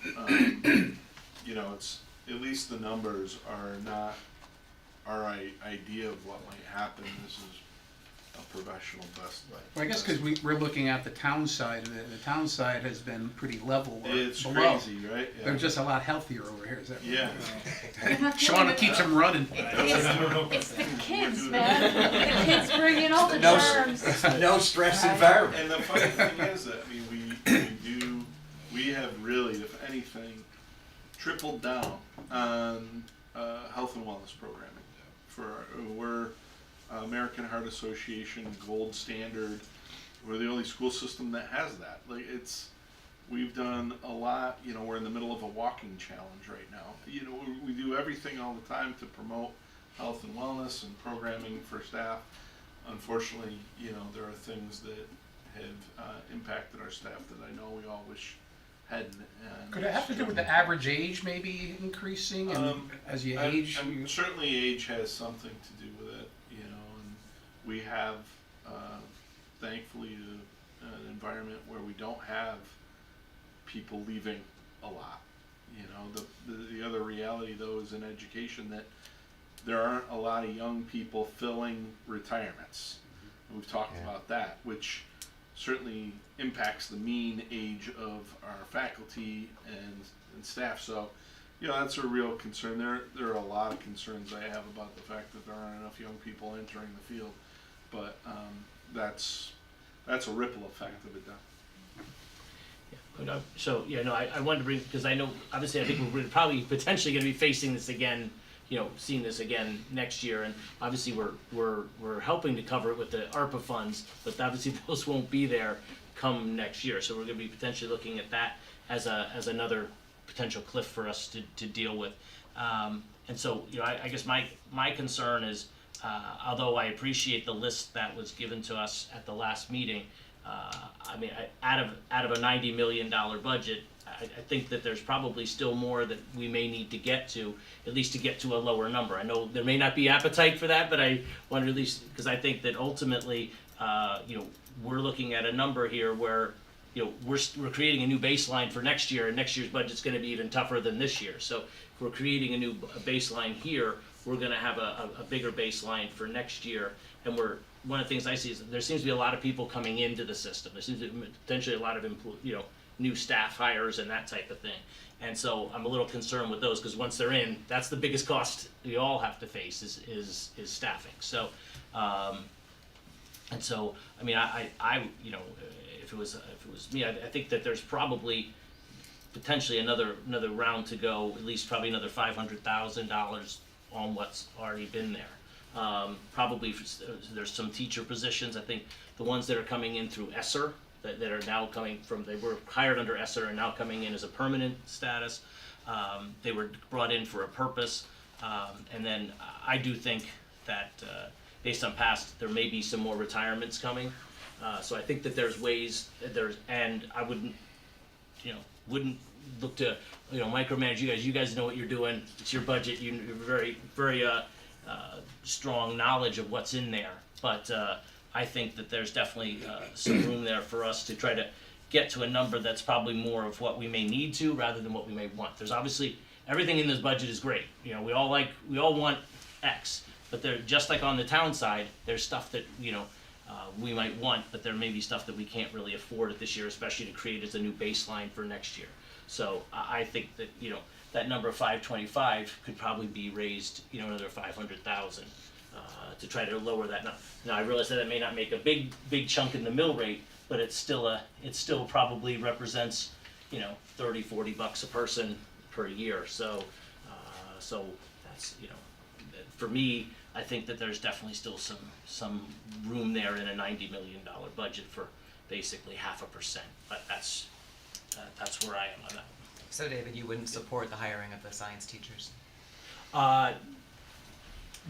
you know, it's at least the numbers are not our idea of what might happen. This is a professional best. Well, I guess because we're looking at the town side of it, the town side has been pretty level or It's below. crazy, right? Yeah. They're just a lot healthier over here, is that right? Yeah. Shauna keeps them running. It's the kids, man. The kids bring in all the No, germs. no stress environment. And the funny thing is that, I mean, we have really, if anything, tripled down on health and wellness programming. We're American Heart Association gold standard. We're the only school system that has that. Like, we've done a lot. You know, we're in the middle of a walking challenge right now. You know, we do everything all the time to promote health and wellness and programming for staff. Unfortunately, you know, there are things that have impacted our staff that I know we all wish hadn't. And Could it have to do with the average age maybe increasing, and as you age? Certainly age has something to do with it, you know, and we have, thankfully, an environment where we don't have people leaving a lot. You know, the other reality though is in education that there aren't a lot of young people filling retirements. And we've talked about that, which certainly impacts the mean age of our faculty and staff. So, you know, that's a real concern. There are a lot of concerns I have about the fact that there aren't enough young people entering the field, but that's a ripple effect of it though. So, yeah, no, I wanted to bring, because I know, obviously, I think we're probably potentially gonna be facing this again, you know, seeing this again next year, and obviously we're helping to cover it with the ARPA funds, but obviously those won't be there come next year, so we're gonna be potentially looking at that as another potential cliff for us to deal with. And so, you know, I guess my concern is, although I appreciate the list that was given to us at the last meeting, I mean, out of a $90 million budget, I think that there's probably still more that we may need to get to, at least to get to a lower number. I know there may not be appetite for that, but I want to at least, because I think that ultimately, you know, we're looking at a number here where, you know, we're creating a new baseline for next year, and next year's budget's going to be even tougher than this year. So if we're creating a new baseline here, we're going to have a bigger baseline for next year, and one of the things I see is there seems to be a lot of people coming into the system. There seems to be potentially a lot of new staff hires and that type of thing. And so I'm a little concerned with those, because once they're in, that's the biggest cost we all have to face is staffing. So, and so, I mean, I you know, if it was me, I think that there's probably potentially another round to go, at least probably another $500,000 on what's already been there. Probably there's some teacher positions. I think the ones that are coming in through ESSER, that are now coming from, they were hired under ESSER and now coming in as a permanent status. They were brought in for a purpose. And then I do think that based on past, there may be some more retirements coming. So I think that there's ways, and I wouldn't look to, micromanage you guys. You guys know what you're doing. It's your budget. You're very, very strong knowledge of what's in there. But I think that there's definitely some room there for us to try to get to a number that's probably more of what we may need to rather than what we may want. There's obviously, everything in this budget is great. We all want X, but they're just like on the town side, there's stuff that, we might want, but there may be stuff that we can't really afford at this year, especially to create as a new baseline for next year. So I think that, that number 525 could probably be raised, another 500,000 to try to lower that number. Now I realize that it may not make a big chunk in the mill rate, but it still probably represents, $30-40 a person per year. So that's, for me, I think that there's definitely still some room there in a $90 million budget for basically 0.5%. But that's where I am on that. So David, you wouldn't support the hiring of the science teachers?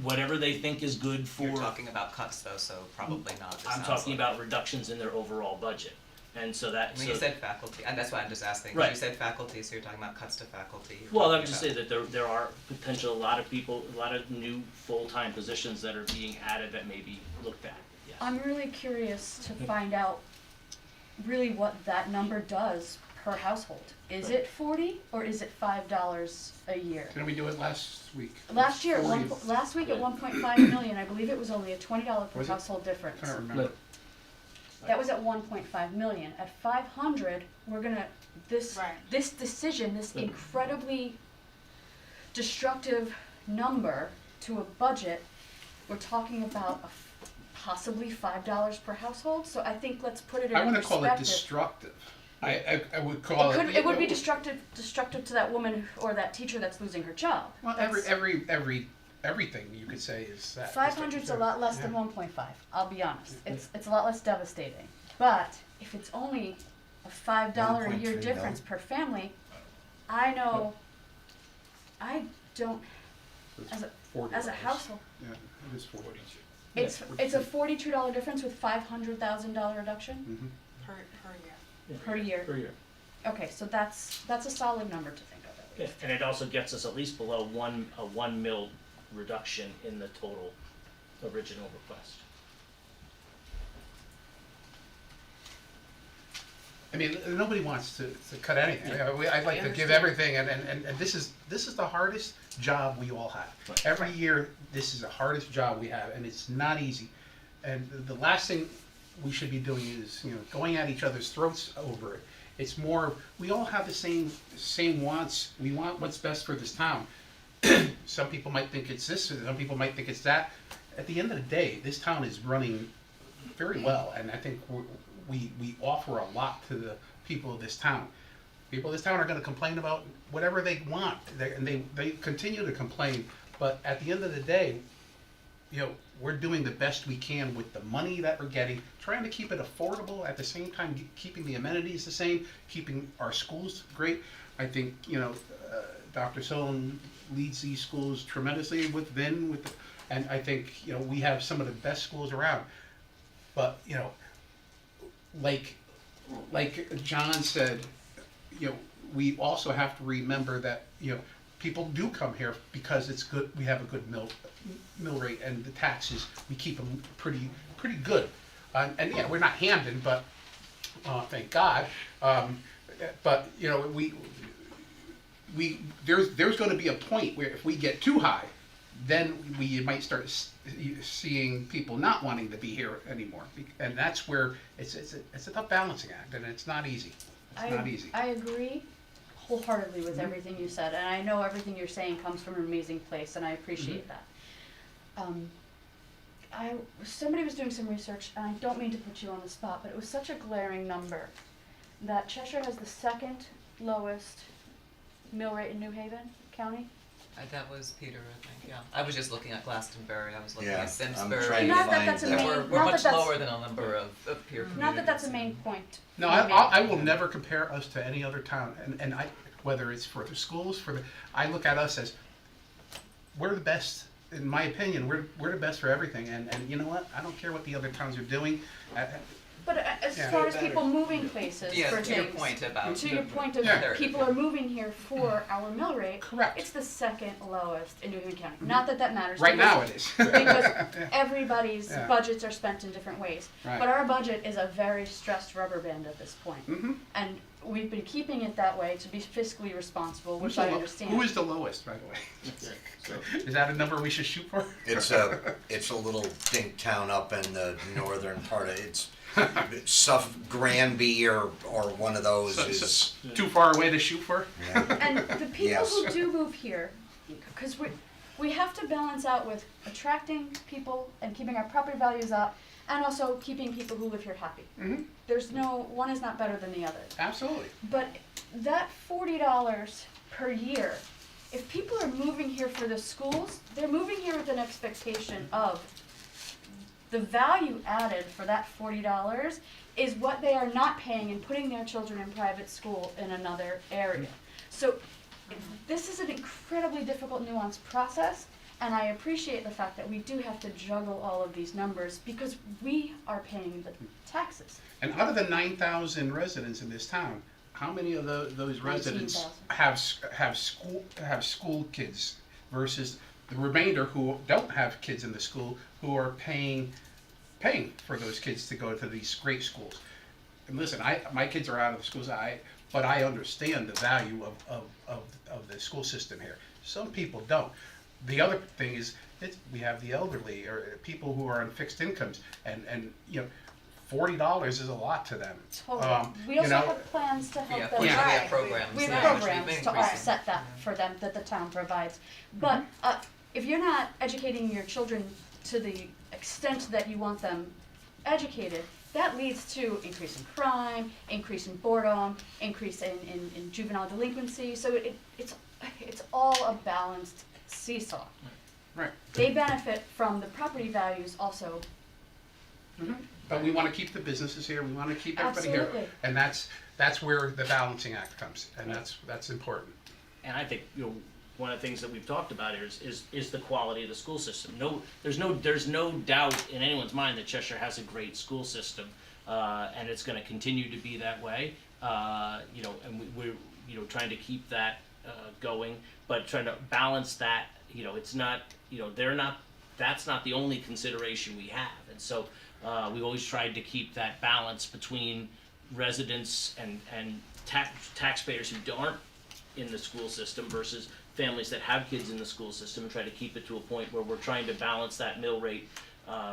Whatever they think is good for. You're talking about cuts though, so probably not. I'm talking about reductions in their overall budget, and so that. When you said faculty, and that's why I'm just asking. Right. You said faculty, so you're talking about cuts to faculty. Well, I would just say that there are potential, a lot of new full-time positions that are being added that may be looked at. Yes. I'm really curious to find out really what that number does per household. Is it 40 or is it $5 a year? Didn't we do it last week? Last year, last week at 1.5 million, I believe it was only a $20 per Was it? household difference. I don't remember. That was at 1.5 million. At 500, we're gonna, this decision, this incredibly destructive number to a budget, we're talking about possibly $5 per household. So I think let's put it in I perspective. want to call it destructive. I would call it. It would be destructive to that woman or that teacher that's losing her job. Well, everything you could say is that. 500's a lot less than 1.5. I'll be honest. It's a lot less devastating. But if it's only a $5 a year difference per family, I know I don't as a household. Yeah, it is 40. It's a $42 difference with $500,000 reduction Per year. per year. Per year. Okay, so that's a solid number to think of at least. And it also gets us at least below a 1 mil reduction in the total original request. I mean, nobody wants to cut anything. I'd like to give everything, and this is the hardest job we all have. Right. Every year, this is the hardest job we have, and it's not easy. And the last thing we should be doing is, going at each other's throats over it. It's more, we all have the same wants. We want what's best for this town. Some people might think it's this, or some people might think it's that. At the end of the day, this town is running very well, and I think we offer a lot to the people of this town. People of this town are going to complain about whatever they want, and they continue to complain. But at the end of the day, we're doing the best we can with the money that we're getting, trying to keep it affordable at the same time, keeping the amenities the same, keeping our schools great. I think Dr. Solon leads these schools tremendously with Vin, and I think we have some of the best schools around. But like John said, we also have to remember that people do come here because it's good. We have a good mill rate, and the taxes, we keep them pretty good. And yeah, we're not Hamden, but thank God. But there's going to be a point where if we get too high, then we might start seeing people not wanting to be here anymore, and that's where it's a tough balancing act, and it's not easy. It's not easy. I agree wholeheartedly with everything you said, and I know everything you're saying comes from an amazing place, and I appreciate that. Somebody was doing some research, and I don't mean to put you on the spot, but it was such a glaring number that Cheshire has the second lowest mill rate in New Haven County. That was Peter, I think, yeah. I was just looking at Glastonbury, I was looking Yeah, at I'm Simsbury. trying to Not that find that's a that. main- We're not much that that's- lower than a number of peer communities. Not that that's a main point. No, for me. I will never compare us to any other town, and whether it's for the schools, I look at us as we're the best in my opinion, we're the best for everything, and you know what? I don't care what the other towns are doing. But as Yeah. far as people moving places Yeah, for to your things, point about to your point of Yeah. people are moving here for our mill rate. Correct. It's the second lowest in New Haven County. Not that that matters. Right because- now it is. because Yeah. everybody's Yeah. budgets are spent in different ways. Right. But our budget is a very stressed rubber band at this point. Mm-hmm. And we've been keeping it that way to be fiscally responsible, which I understand. Who is the lowest, by the way? Is that a number we should shoot for? It's a little dink town up in the northern part of it's Granby or one of those So- is. so too far away to shoot for? Yeah. And the people Yes. who do move here, because we have to balance out with attracting people and keeping our property values up, and also keeping people who live here happy. Mm-hmm. There's no, one is not better than the other. Absolutely. But that $40 per year, if people are moving here for the schools, they're moving here with an expectation of the value added for that $40 is what they are not paying and putting their children in private school in another area. So this is an incredibly difficult, nuanced process, and I appreciate the fact that we do have to juggle all of these numbers because we are paying the taxes. And out of the 9,000 residents in this town, how many of those residents 19,000. have school kids versus the remainder who don't have kids in the school who are paying for those kids to go to these great schools? And listen, my kids are out of the schools, but I understand the value of the school system here. Some people don't. The other thing is we have the elderly or people who are on fixed incomes, and you know, $40 is a lot to them. Totally. We you also know, have plans to help Yeah, them. we Yeah. have programs. We have yeah, which we've programs been to increasing. offset that for them that the town provides. But if you're not educating your children to the extent that you want them educated, that leads to increase in crime, increase in boredom, increase in juvenile delinquency. So it's all a balanced seesaw. Right. They benefit from the property values also. Mm-hmm. But we want to keep the businesses here. We want to keep everybody here, Absolutely. and that's where the balancing act comes, and that's important. And I think, one of the things that we've talked about here is the quality of the school system. There's no doubt in anyone's mind that Cheshire has a great school system, and it's going to continue to be that way. And we're trying to keep that going, but trying to balance that. It's not. That's not the only consideration we have, and so we've always tried to keep that balance between residents and taxpayers who aren't in the school system versus families that have kids in the school system, and try to keep it to a point where we're trying to balance that mill rate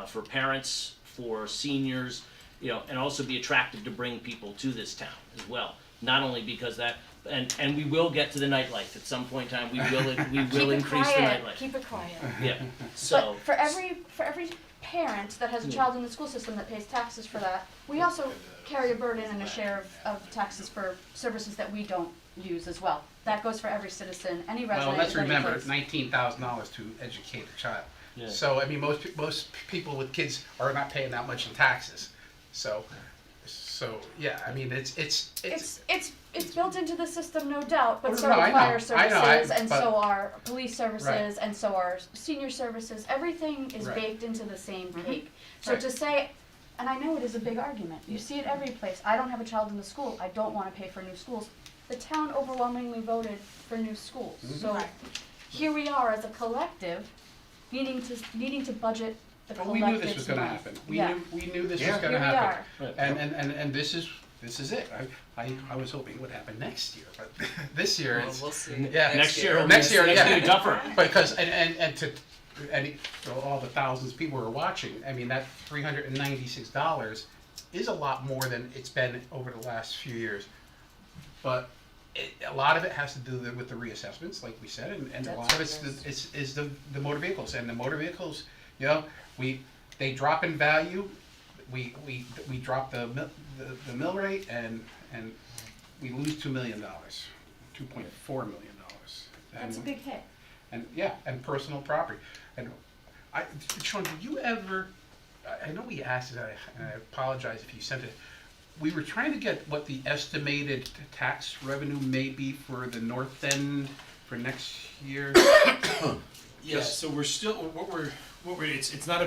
for parents, for seniors, and also be attractive to bring people to this town as well. Not only because that, and we will get to the nightlife at some point in time. We will increase the nightlife. Keep it quiet. Yeah. So But for every parent that has a child in the school system that pays taxes for that, we also carry a burden and a share of taxes for services that we don't use as well. That goes for every citizen, any resident. Well, let's of any remember, place. $19,000 to educate a child. Yeah. So I mean, most people with kids are not paying that much in taxes. So yeah, I mean, It's built into the system, no doubt, but Oh, so no, are I know, fire I know, services, and but- so are police services, Right. and so are senior services. Everything is Right. baked into the same cake. So Right. to say, and I know it is a big argument, you see it every place, I don't have a child in the school, I don't wanna pay for new schools. The town overwhelmingly voted for new schools, so here we are as a collective, needing to budget the But collective's we knew this was going to money. happen. Yeah. We knew this Yeah. was going to Here we happen. Right. And this is it. I was hoping it would happen next year, but this year Well, it's we'll see. yeah. next year, will Next be, year, next yeah. year be tougher. Because all the thousands of people who are watching, I mean, that $396 is a lot more than it's been over the last few years. But a lot of it has to do with the reassessments, like we said, and a lot of it's the motor vehicles, and the motor vehicles, they drop in value. We drop the mill rate, and we lose $2 million, $2.4 million. That's a big hit. And personal property. And Sean, did you ever? I know we asked it, and I apologize if you sent it. We were trying to get what the estimated tax revenue may be for the north end for next year. Yeah, so we're still, what we're, it's not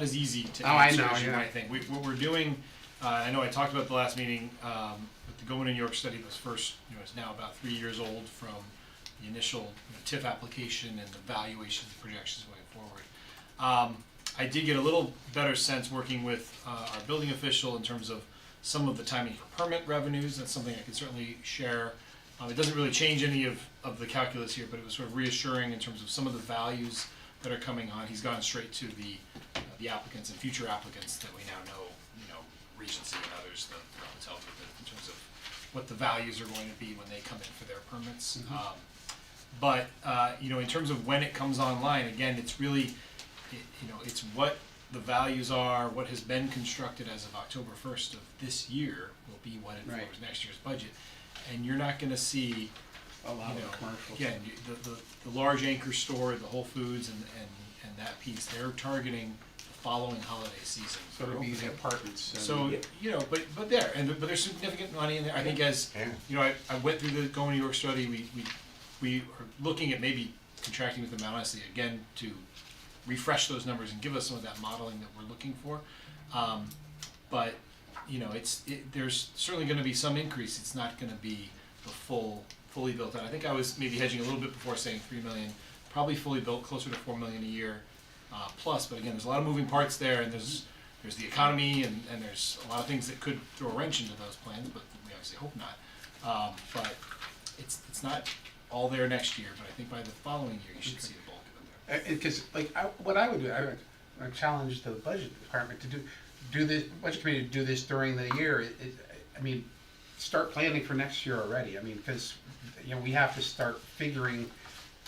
as easy to Oh, I answer know, as you yeah. might think. What we're doing, I know I talked about the last meeting, with the Go in New York study that was first, it's now about 3 years old from the initial TIF application and the valuations and projections going forward. I did get a little better sense working with our building official in terms of some of the timing for permit revenues. That's something I can certainly share. It doesn't really change any of the calculus here, but it was sort of reassuring in terms of some of the values that are coming on. He's gone straight to the applicants and future applicants that we now know, Regency and others, the hotel group, in terms of what the values are going to be when they come in for their permits. But in terms of when it comes online, again, it's really, it's what the values are, what has been constructed as of October 1st of this year will be what informs next year's budget. And you're not gonna see, A lot of commercials. again, the large anchor store, the Whole Foods and that piece, they're targeting the following holiday season. So it'll be the apartments. And So, but there's significant money in there. I think I went through the Go New York study, we are looking at maybe contracting with them honestly again to refresh those numbers and give us some of that modeling that we're looking for. But there's certainly gonna be some increase. It's not gonna be the fully built out. I think I was maybe hedging a little bit before saying 3 million, probably fully built, closer to 4 million a year, plus, but again, there's a lot of moving parts there, and there's the economy, and there's a lot of things that could throw a wrench into those plans, but we obviously hope not. But it's not all there next year, but I think by the following year, you should see the bulk of it there. Because what I would do, I would challenge the budget department to do this, budget committee to do this during the year. Start planning for next year already. Because we have to start figuring.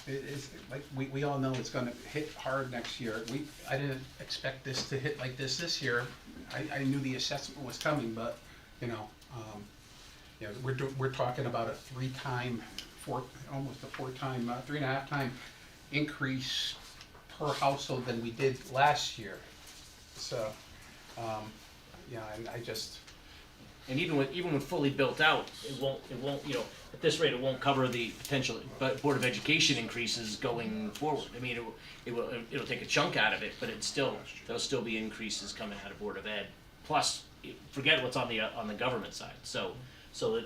It's like we all know it's going to hit hard next year. I didn't expect this to hit like this year. I knew the assessment was coming, but we're talking about a 3.5 time increase per household than we did last year. So, and I just. And even with fully built out, it won't, at this rate, it won't cover the potential Board of Education increases going forward. It'll take a chunk out of it, but there'll still be increases coming out of Board of Ed. Plus, forget what's on the government side. So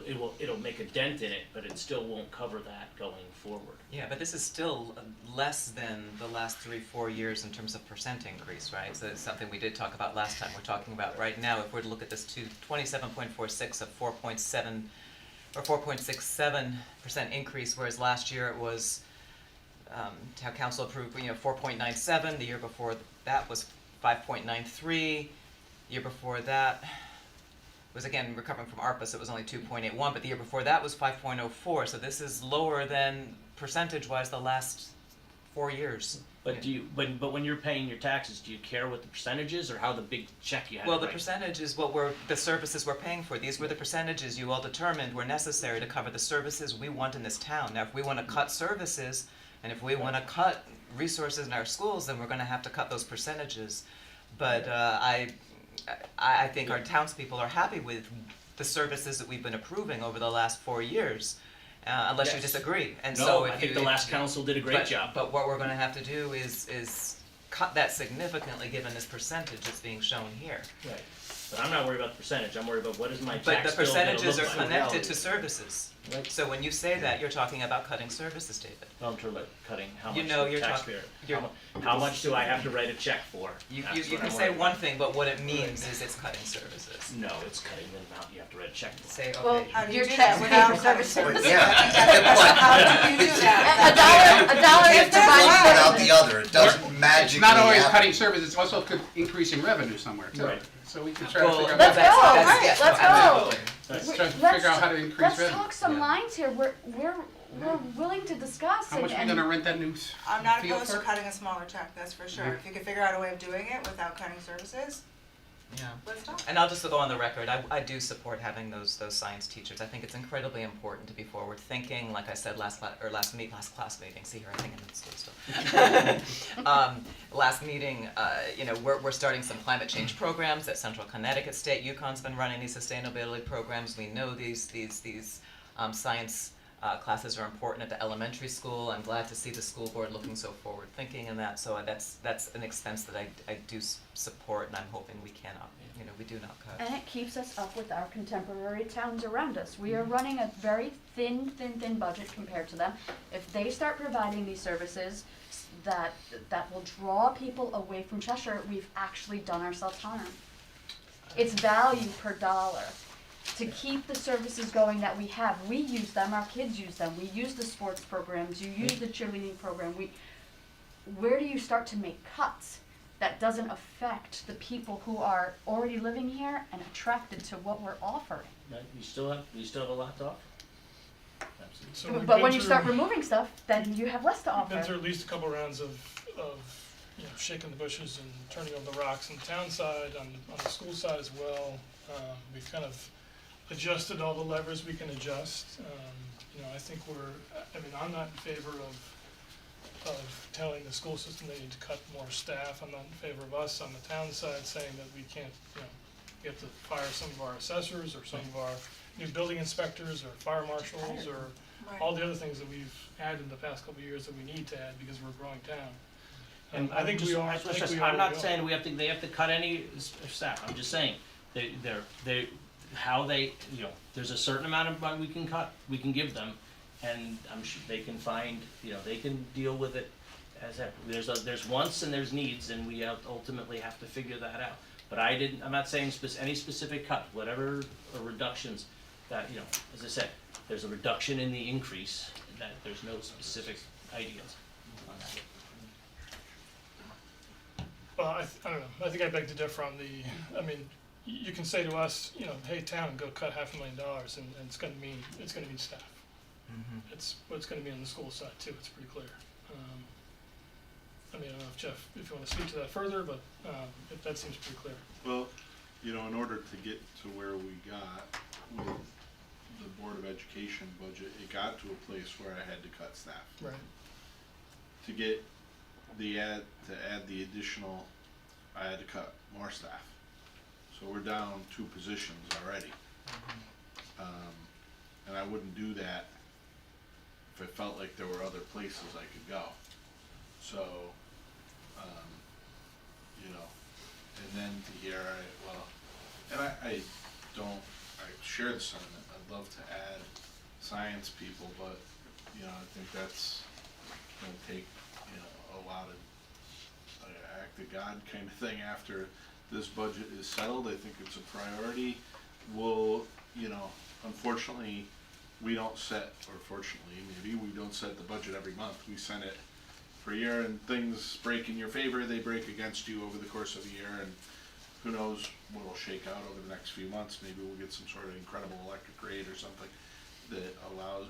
it'll make a dent in it, but it still won't cover that going forward. Yeah, but this is still less than the last 3-4 years in terms of percent increase, right? So it's something we did talk about last time. We're talking about right now, if we're to look at this 27.46 of 4.7 or 4.67% increase, whereas last year it was how council approved, 4.97. The year before that was 5.93. Year before that was again recovering from ARPA, so it was only 2.81, but the year before that was 5.04. So this is lower than percentage-wise the last 4 years. But but when you're paying your taxes, do you care what the percentage is or how the big check you have? Well, the percentage is the services we're paying for. These were the percentages you all determined were necessary to cover the services we want in this town. Now, if we want to cut services, and if we want to cut resources in our schools, then we're going to have to cut those percentages. But I think our townspeople are happy with the services that we've been approving over the last 4 years, unless you disagree. And so I think the last council did a great job. But what we're going to have to do is cut that significantly given this percentage that's being shown here. Right. But I'm not worried about the percentage. I'm worried about what is my tax But the bill gonna percentages are look like. connected to services. Right. So when you say that, you're talking about cutting services, David. No, I'm talking about cutting how You much know, the you're taxpayer. you're- How much do I have to write a check for? You That's what can I'm say worried one about. thing, but what it means is it's cutting services. No, it's cutting the amount you have to write a check for. Say, Well, okay. How do you your do check that without for cutting services. services? Yeah. How do you do that? A dollar You is can't do one provided. without the other. It doesn't magically It's not always happen. cutting services, it's also increasing revenue somewhere too. Right. So we can try to Well, figure out. Let's go, that's- right, yeah, let's go. absolutely. Let's Right. try to Let's figure out how to increase Let's revenue. talk some lines here. We're willing to discuss. How much are we gonna rent that new I'm not field opposed to for? cutting a smaller check, that's for sure. If you could figure out a way of doing it without cutting services, Yeah. let's talk. And I'll just go on the record, I do support having those science teachers. I think it's incredibly important to be forward thinking, like I said last class meeting, see here, I think I'm in school still. Last meeting, we're starting some climate change programs at Central Connecticut State. UConn's been running these sustainability programs. We know these science Classes are important at the elementary school. I'm glad to see the school board looking so forward-thinking in that, so that's an expense that I do support, and I'm hoping we cannot, we do not cut. And it keeps us up with our contemporary towns around us. We are running a very thin budget compared to them. If they start providing these services that will draw people away from Cheshire, we've actually done ourselves harm. It's value per dollar. To keep the services going that we have, we use them, our kids use them, we use the sports programs, you use the cheerleading program, where do you start to make cuts that doesn't affect the people who are already living here and attracted to what we're offering? Right, you still have a lot to offer. Absolutely. So we've But been when you through- start removing stuff, then you have less to We've been offer. through at least a couple rounds of shaking the bushes and turning over the rocks on the town side, on the school side as well. We've kind of adjusted all the levers we can adjust. I think I'm not in favor of telling the school system they need to cut more staff. I'm not in favor of us on the town side saying that we can't, we have to fire some of our assessors or some of our new building inspectors or fire marshals or all the other things that we've had in the past couple of years that we need to add because we're a growing town. And I think we are. I'm not saying they have to cut any staff. I'm just saying there's a certain amount of money we can cut, we can give them, and I'm sure they can find, they can deal with it as that. There's wants and there's needs, and we ultimately have to figure that out. But I'm not saying any specific cut, whatever reductions that, as I said, there's a reduction in the increase, that there's no specific ideas on that. Well, I don't know, I think I beg to differ on you can say to us, hey, town, go cut $500,000, and it's gonna mean staff. It's what it's gonna be on the school side too, it's pretty clear. I don't know if Jeff, if you wanna speak to that further, but, that seems pretty clear. Well, in order to get to where we got with the Board of Education budget, it got to a place where I had to cut staff. Right. To get to add the additional, I had to cut more staff. So we're down 2 positions already. And I wouldn't do that if I felt like there were other places I could go. So, and then to hear, I share the sentiment, I'd love to add science people, but, I think that's gonna take, a lot of, act of God kind of thing after this budget is settled. I think it's a priority. We'll, unfortunately, we don't set, or fortunately, maybe, we don't set the budget every month. We set it for a year, and things break in your favor, they break against you over the course of a year, and who knows what will shake out over the next few months. Maybe we'll get some sort of incredible electric rate or something that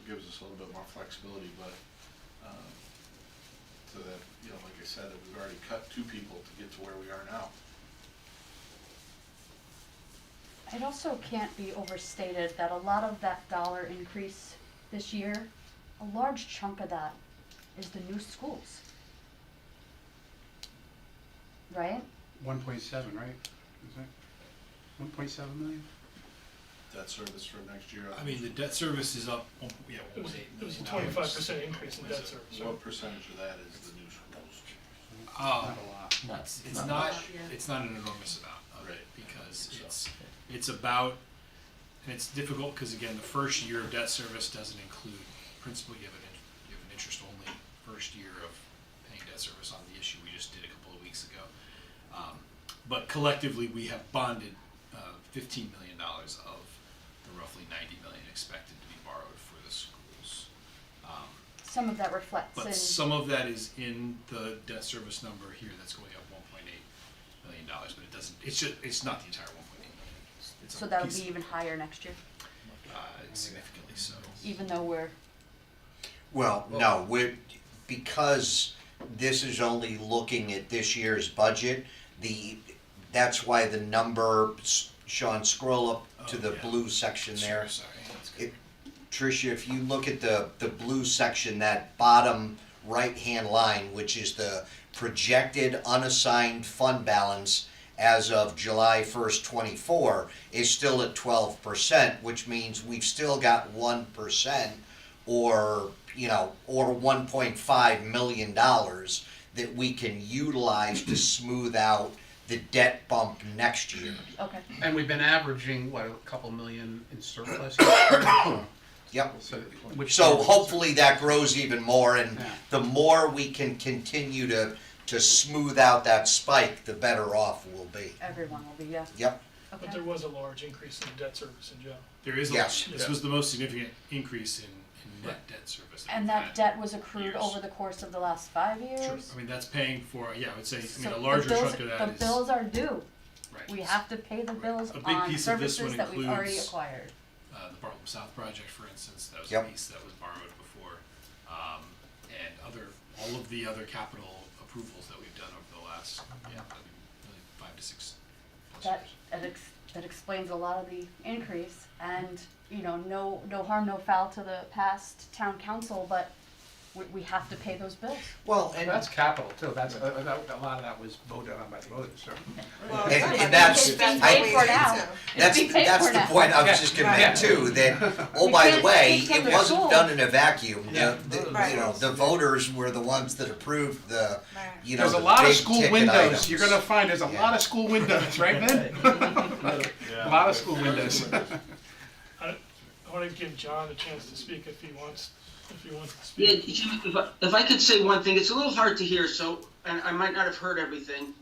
gives us a little bit more flexibility, but, so that, like I said, that we've already cut 2 people to get to where we are now. It also can't be overstated that a lot of that dollar increase this year, a large chunk of that is the new schools. Right? 1.7, right? Is that 1.7 million? Debt service for next year. The debt service is up, It was a 25% increase in debt service. So what percentage of that is the new schools? Not a lot. It's not an enormous amount of it, because it's about, and it's difficult, because again, the first year of debt service doesn't include principal. You have an interest only first year of paying debt service on the issue we just did a couple of weeks ago. But collectively, we have bonded $15 million of the roughly $90 million expected to be borrowed for the schools. Some of that reflects in. But some of that is in the debt service number here that's going up $1.8 million, but it doesn't, it's not the entire $1.8 million. It's So a that'll piece be even higher next year, significantly so. even though we're. Well, no, because this is only looking at this year's budget, that's why the number, Sean, scroll up to the blue section there. Sorry, that's good. Tricia, if you look at the blue section, that bottom right-hand line, which is the projected unassigned fund balance as of July 1st, 24, is still at 12%, which means we've still got 1% or, you know, or $1.5 million that we can utilize to smooth out the debt bump next year. Okay. And we've been averaging, what, a couple million in surplus? Yep. So, which So hopefully that grows even more, and Yeah. the more we can continue to smooth out that spike, the better off we'll be. Everyone will be, yeah. Yep. Okay. But there was a large increase in debt service in general. There is Yes. this was the most significant increase in net debt service. And we've that had. debt was accrued years. over the course of the last 5 years? Sure. I mean, that's paying for, yeah, I would say, I So mean, a the larger bills- chunk of that is. The bills are due. Right. We have to pay the Right. bills A big on piece of this services one that we've already includes, acquired. The Bartlett South project, for instance, that was Yep. a piece that was borrowed before, and all of the other capital approvals that we've done over the last, really 5 to 6 plus That, years. that explains a lot of the increase, and, you know, no harm, no foul to the past town council, but we have to pay those bills. Well, That's capital too, that's, a lot of that was voted on by the voters, so. Well, And- yeah, and but that's- It's being what paid we for need now. to. That's, being paid that's for the now. point I was just gonna make too, that, oh, We by the can't way, take from it the wasn't school. done in a vacuum. Yeah. Right. You know, the voters were the ones that approved the, Right. you know, There's a the lot of big school ticket windows, items. you're gonna find there's a Yeah. lot of school windows, right, Ben? A lot of school windows. I wanna give John a chance to speak if he wants to Yeah, speak. Jim, if I could say one thing, it's a little hard to hear, so, and I might not have heard everything.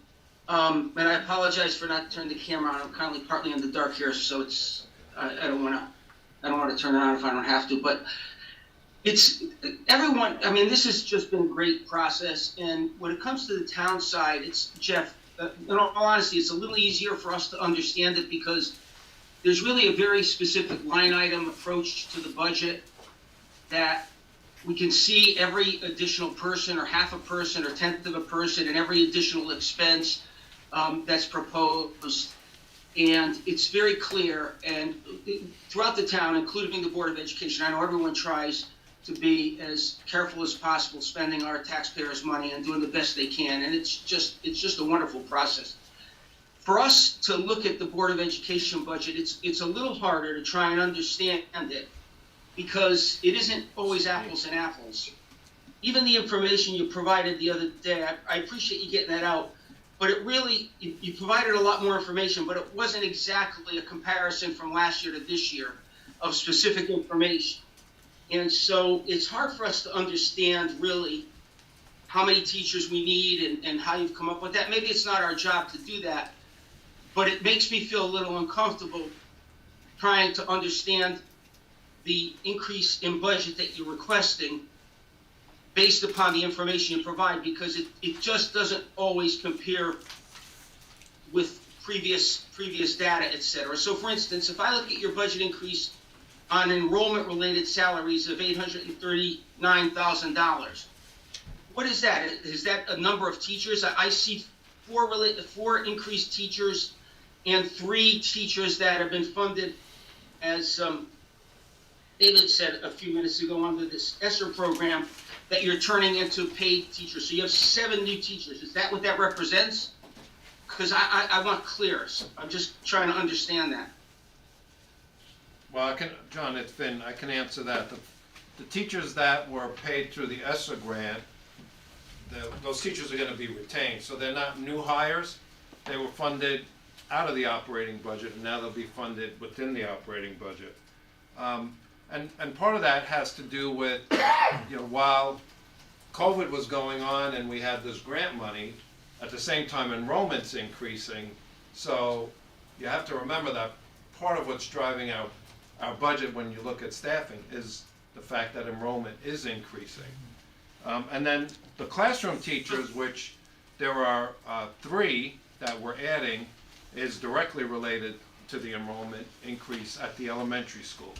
And I apologize for not turning the camera on, I'm currently partly in the dark here, so it's, I don't wanna turn it on if I don't have to, but it's, everyone, I mean, this has just been a great process, and when it comes to the town side, it's, Jeff, in all honesty, it's a little easier for us to understand it because there's really a very specific line item approach to the budget that we can see every additional person or half a person or tenth of a person and every additional expense that's proposed. And it's very clear, and throughout the town, including the Board of Education, I know everyone tries to be as careful as possible spending our taxpayers' money and doing the best they can, and it's just a wonderful process. For us to look at the Board of Education budget, it's a little harder to try and understand it because it isn't always apples and apples. Even the information you provided the other day, I appreciate you getting that out, but it really, you provided a lot more information, but it wasn't exactly a comparison from last year to this year of specific information. And so it's hard for us to understand really how many teachers we need and how you've come up with that. Maybe it's not our job to do that, but it makes me feel a little uncomfortable trying to understand the increase in budget that you're requesting based upon the information you provide, because it just doesn't always compare with previous data, et cetera. So for instance, if I look at your budget increase on enrollment-related salaries of $839,000, what is that? Is that a number of teachers? I see four increased teachers and 3 teachers that have been funded as David said a few minutes ago under this ESSER program that you're turning into paid teachers. So you have 7 new teachers. Is that what that represents? Because I want clears. I'm just trying to understand that. Well, John, it's Finn, I can answer that. The teachers that were paid through the ESSER grant, those teachers are gonna be retained, so they're not new hires. They were funded out of the operating budget, and now they'll be funded within the operating budget. And part of that has to do with, while COVID was going on and we had this grant money, at the same time enrollment's increasing. So you have to remember that part of what's driving our budget when you look at staffing is the fact that enrollment is increasing. And then the classroom teachers, which there are 3 that we're adding, is directly related to the enrollment increase at the elementary schools.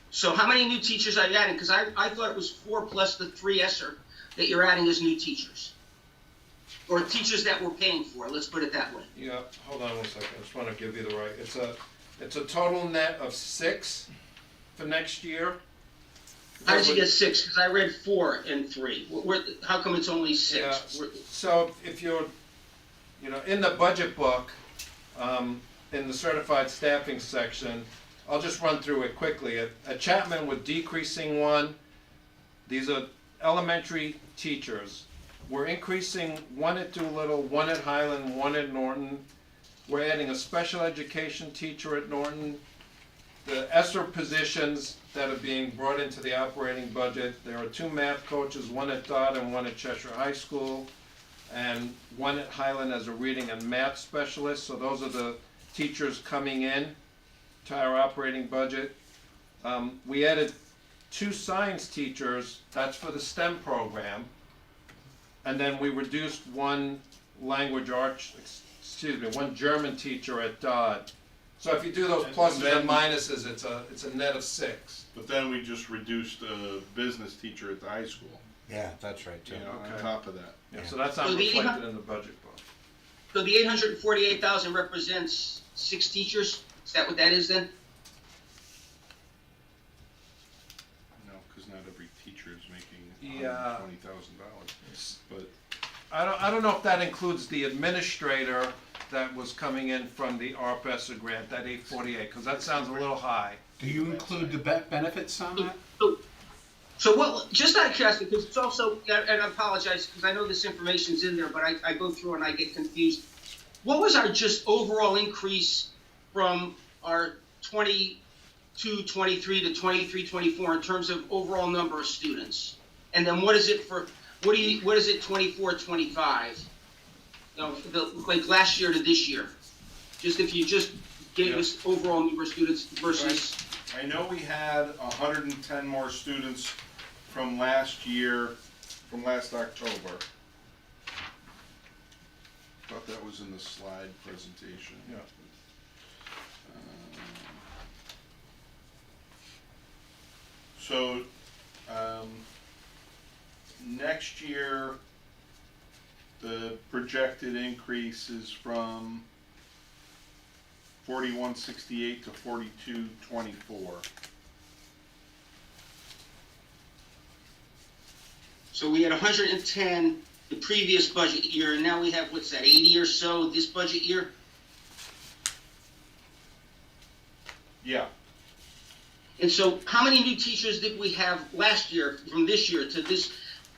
So how many new teachers are you adding? Because I thought it was 4 plus the 3 ESSER that you're adding as new teachers. Or teachers that we're paying for, let's put it that way. Yeah, hold on one second, I just wanna give you the right, it's a total net of 6 for next year. How did you get 6? Because I read 4 and 3. How come it's only 6? Yeah, so if you're, in the budget book, in the certified staffing section, I'll just run through it quickly. At Chapman, we're decreasing one. These are elementary teachers. We're increasing one at Doolittle, one at Highland, one at Norton. We're adding a special education teacher at Norton. The ESSER positions that are being brought into the operating budget, there are 2 math coaches, one at Dodd and one at Cheshire High School, and one at Highland as a reading and math specialist. So those are the teachers coming in to our operating budget. We added 2 science teachers, that's for the STEM program. And then we reduced one one German teacher at Dodd. So if you do those pluses and minuses, it's a net of 6. But then we just reduced a business teacher at the high school, Yeah, that's right, too. you know, on Okay. top of that. Yeah, so that's not So the reflected in the budget book. So the 848,000 represents 6 teachers? Is that what that is then? No, because not every teacher is making Yeah. $120,000. But I don't know if that includes the administrator that was coming in from the ARP ESSER grant, that 848, because that sounds a little high. Do you include the benefits on that? So what, just out of curiosity, because it's also, and I apologize, because I know this information's in there, but I go through and I get confused. What was our just overall increase from our 22-23 to 23-24 in terms of overall number of students? And then what is it for, what is it 24-25? You know, like last year to this year? Just if you just gave us overall number of students versus. I know we had 110 more students from last year, from last October. Thought that was in the slide presentation. Yeah. So, next year, the projected increase is from 4168 to 4224. So we had 110 the previous budget year, and now we have, what's that, 80 or so this budget year? Yeah. And so how many new teachers did we have last year from this year to this,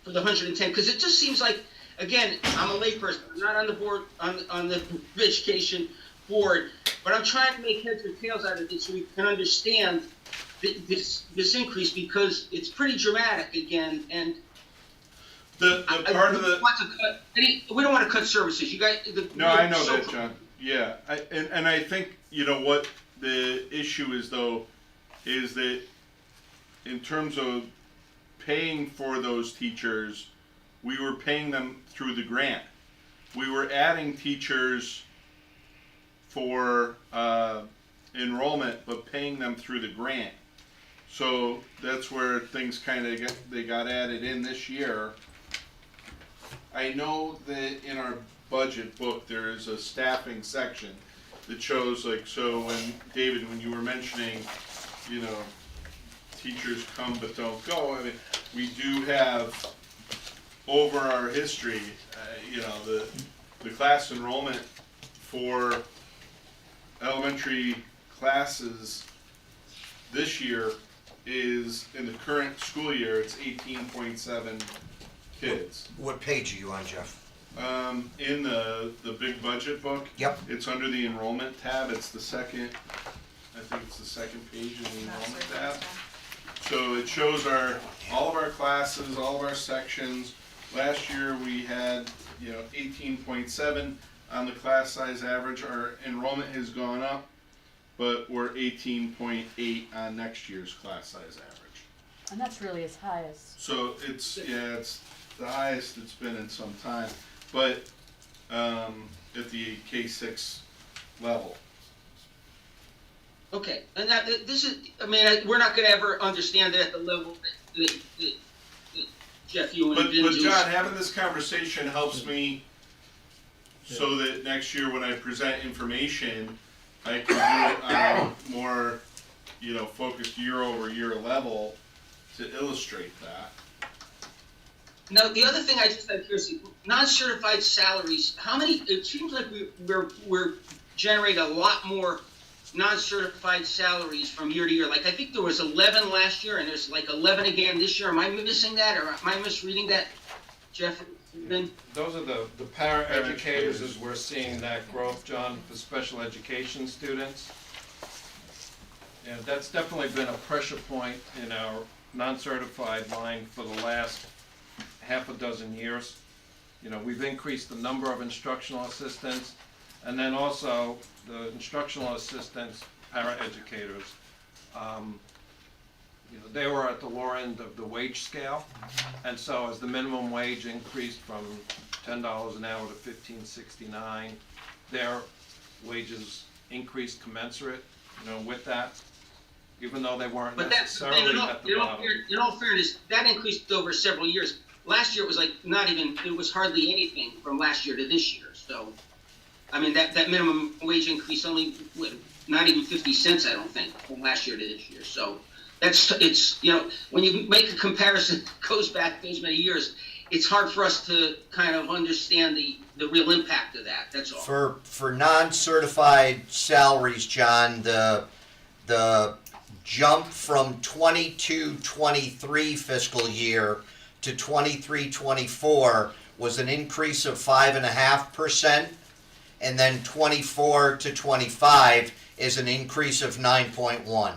for the 110? Because it just seems like, again, I'm a layperson, I'm not on the board, on the education board, but I'm trying to make heads or tails out of it so we can understand this increase, because it's pretty dramatic again, and The part of the. we don't want to cut services, you guys. No, I know that, John. Yeah, and I think, you know, what the issue is, though, is that in terms of paying for those teachers, we were paying them through the grant. We were adding teachers for enrollment, but paying them through the grant. So that's where things kind of got added in this year. I know that in our budget book there is a staffing section that shows, like, so when David, when you were mentioning, you know, teachers come but don't go, I mean, we do have over our history, you know, the class enrollment for elementary classes this year is, in the current school year, it's 18.7 kids. What page are you on, Jeff? In the big budget book. Yep. It's under the enrollment tab. It's the second, I think it's the second page in the enrollment tab. So it shows all of our classes, all of our sections. Last year we had, you know, 18.7 on the class size average. Our enrollment has gone up, but we're 18.8 on next year's class size average. And that's really as high as. So it's the highest it's been in some time, but at the K-6 level. Okay, and that, this is, I mean, we're not gonna ever understand it at the level that Jeff, you and Vin But do. John, having this conversation helps me so that next year when I present information, I can do it on a more, you know, focused year-over-year level to illustrate that. Now, the other thing I just had curiosity, non-certified salaries, how many, it seems like we're generating a lot more non-certified salaries from year to year. Like, I think there was 11 last year, and there's like 11 again this year. Am I missing that, or am I misreading that, Jeff? Those are the para-educators as we're seeing that growth, John, for special education students. Yeah, that's definitely been a pressure point in our non-certified line for the last half a dozen years. You know, we've increased the number of instructional assistants, and then also the instructional assistants, para-educators. You know, they were at the lower end of the wage scale, and so as the minimum wage increased from $10 an hour to $15.69, their wages increased commensurate, you know, with that, even though they weren't But that's, necessarily at the bottom. in all fairness, that increased over several years. Last year it was like not even, it was hardly anything from last year to this year, so. I mean, that minimum wage increase only, not even 50 cents, I don't think, from last year to this year, so. It's, you know, when you make a comparison, goes back those many years, it's hard for us to kind of understand the real impact of that, that's all. For non-certified salaries, John, the jump from 22-23 fiscal year to 23-24 was an increase of 5.5%, and then 24 to 25 is an increase of 9.1.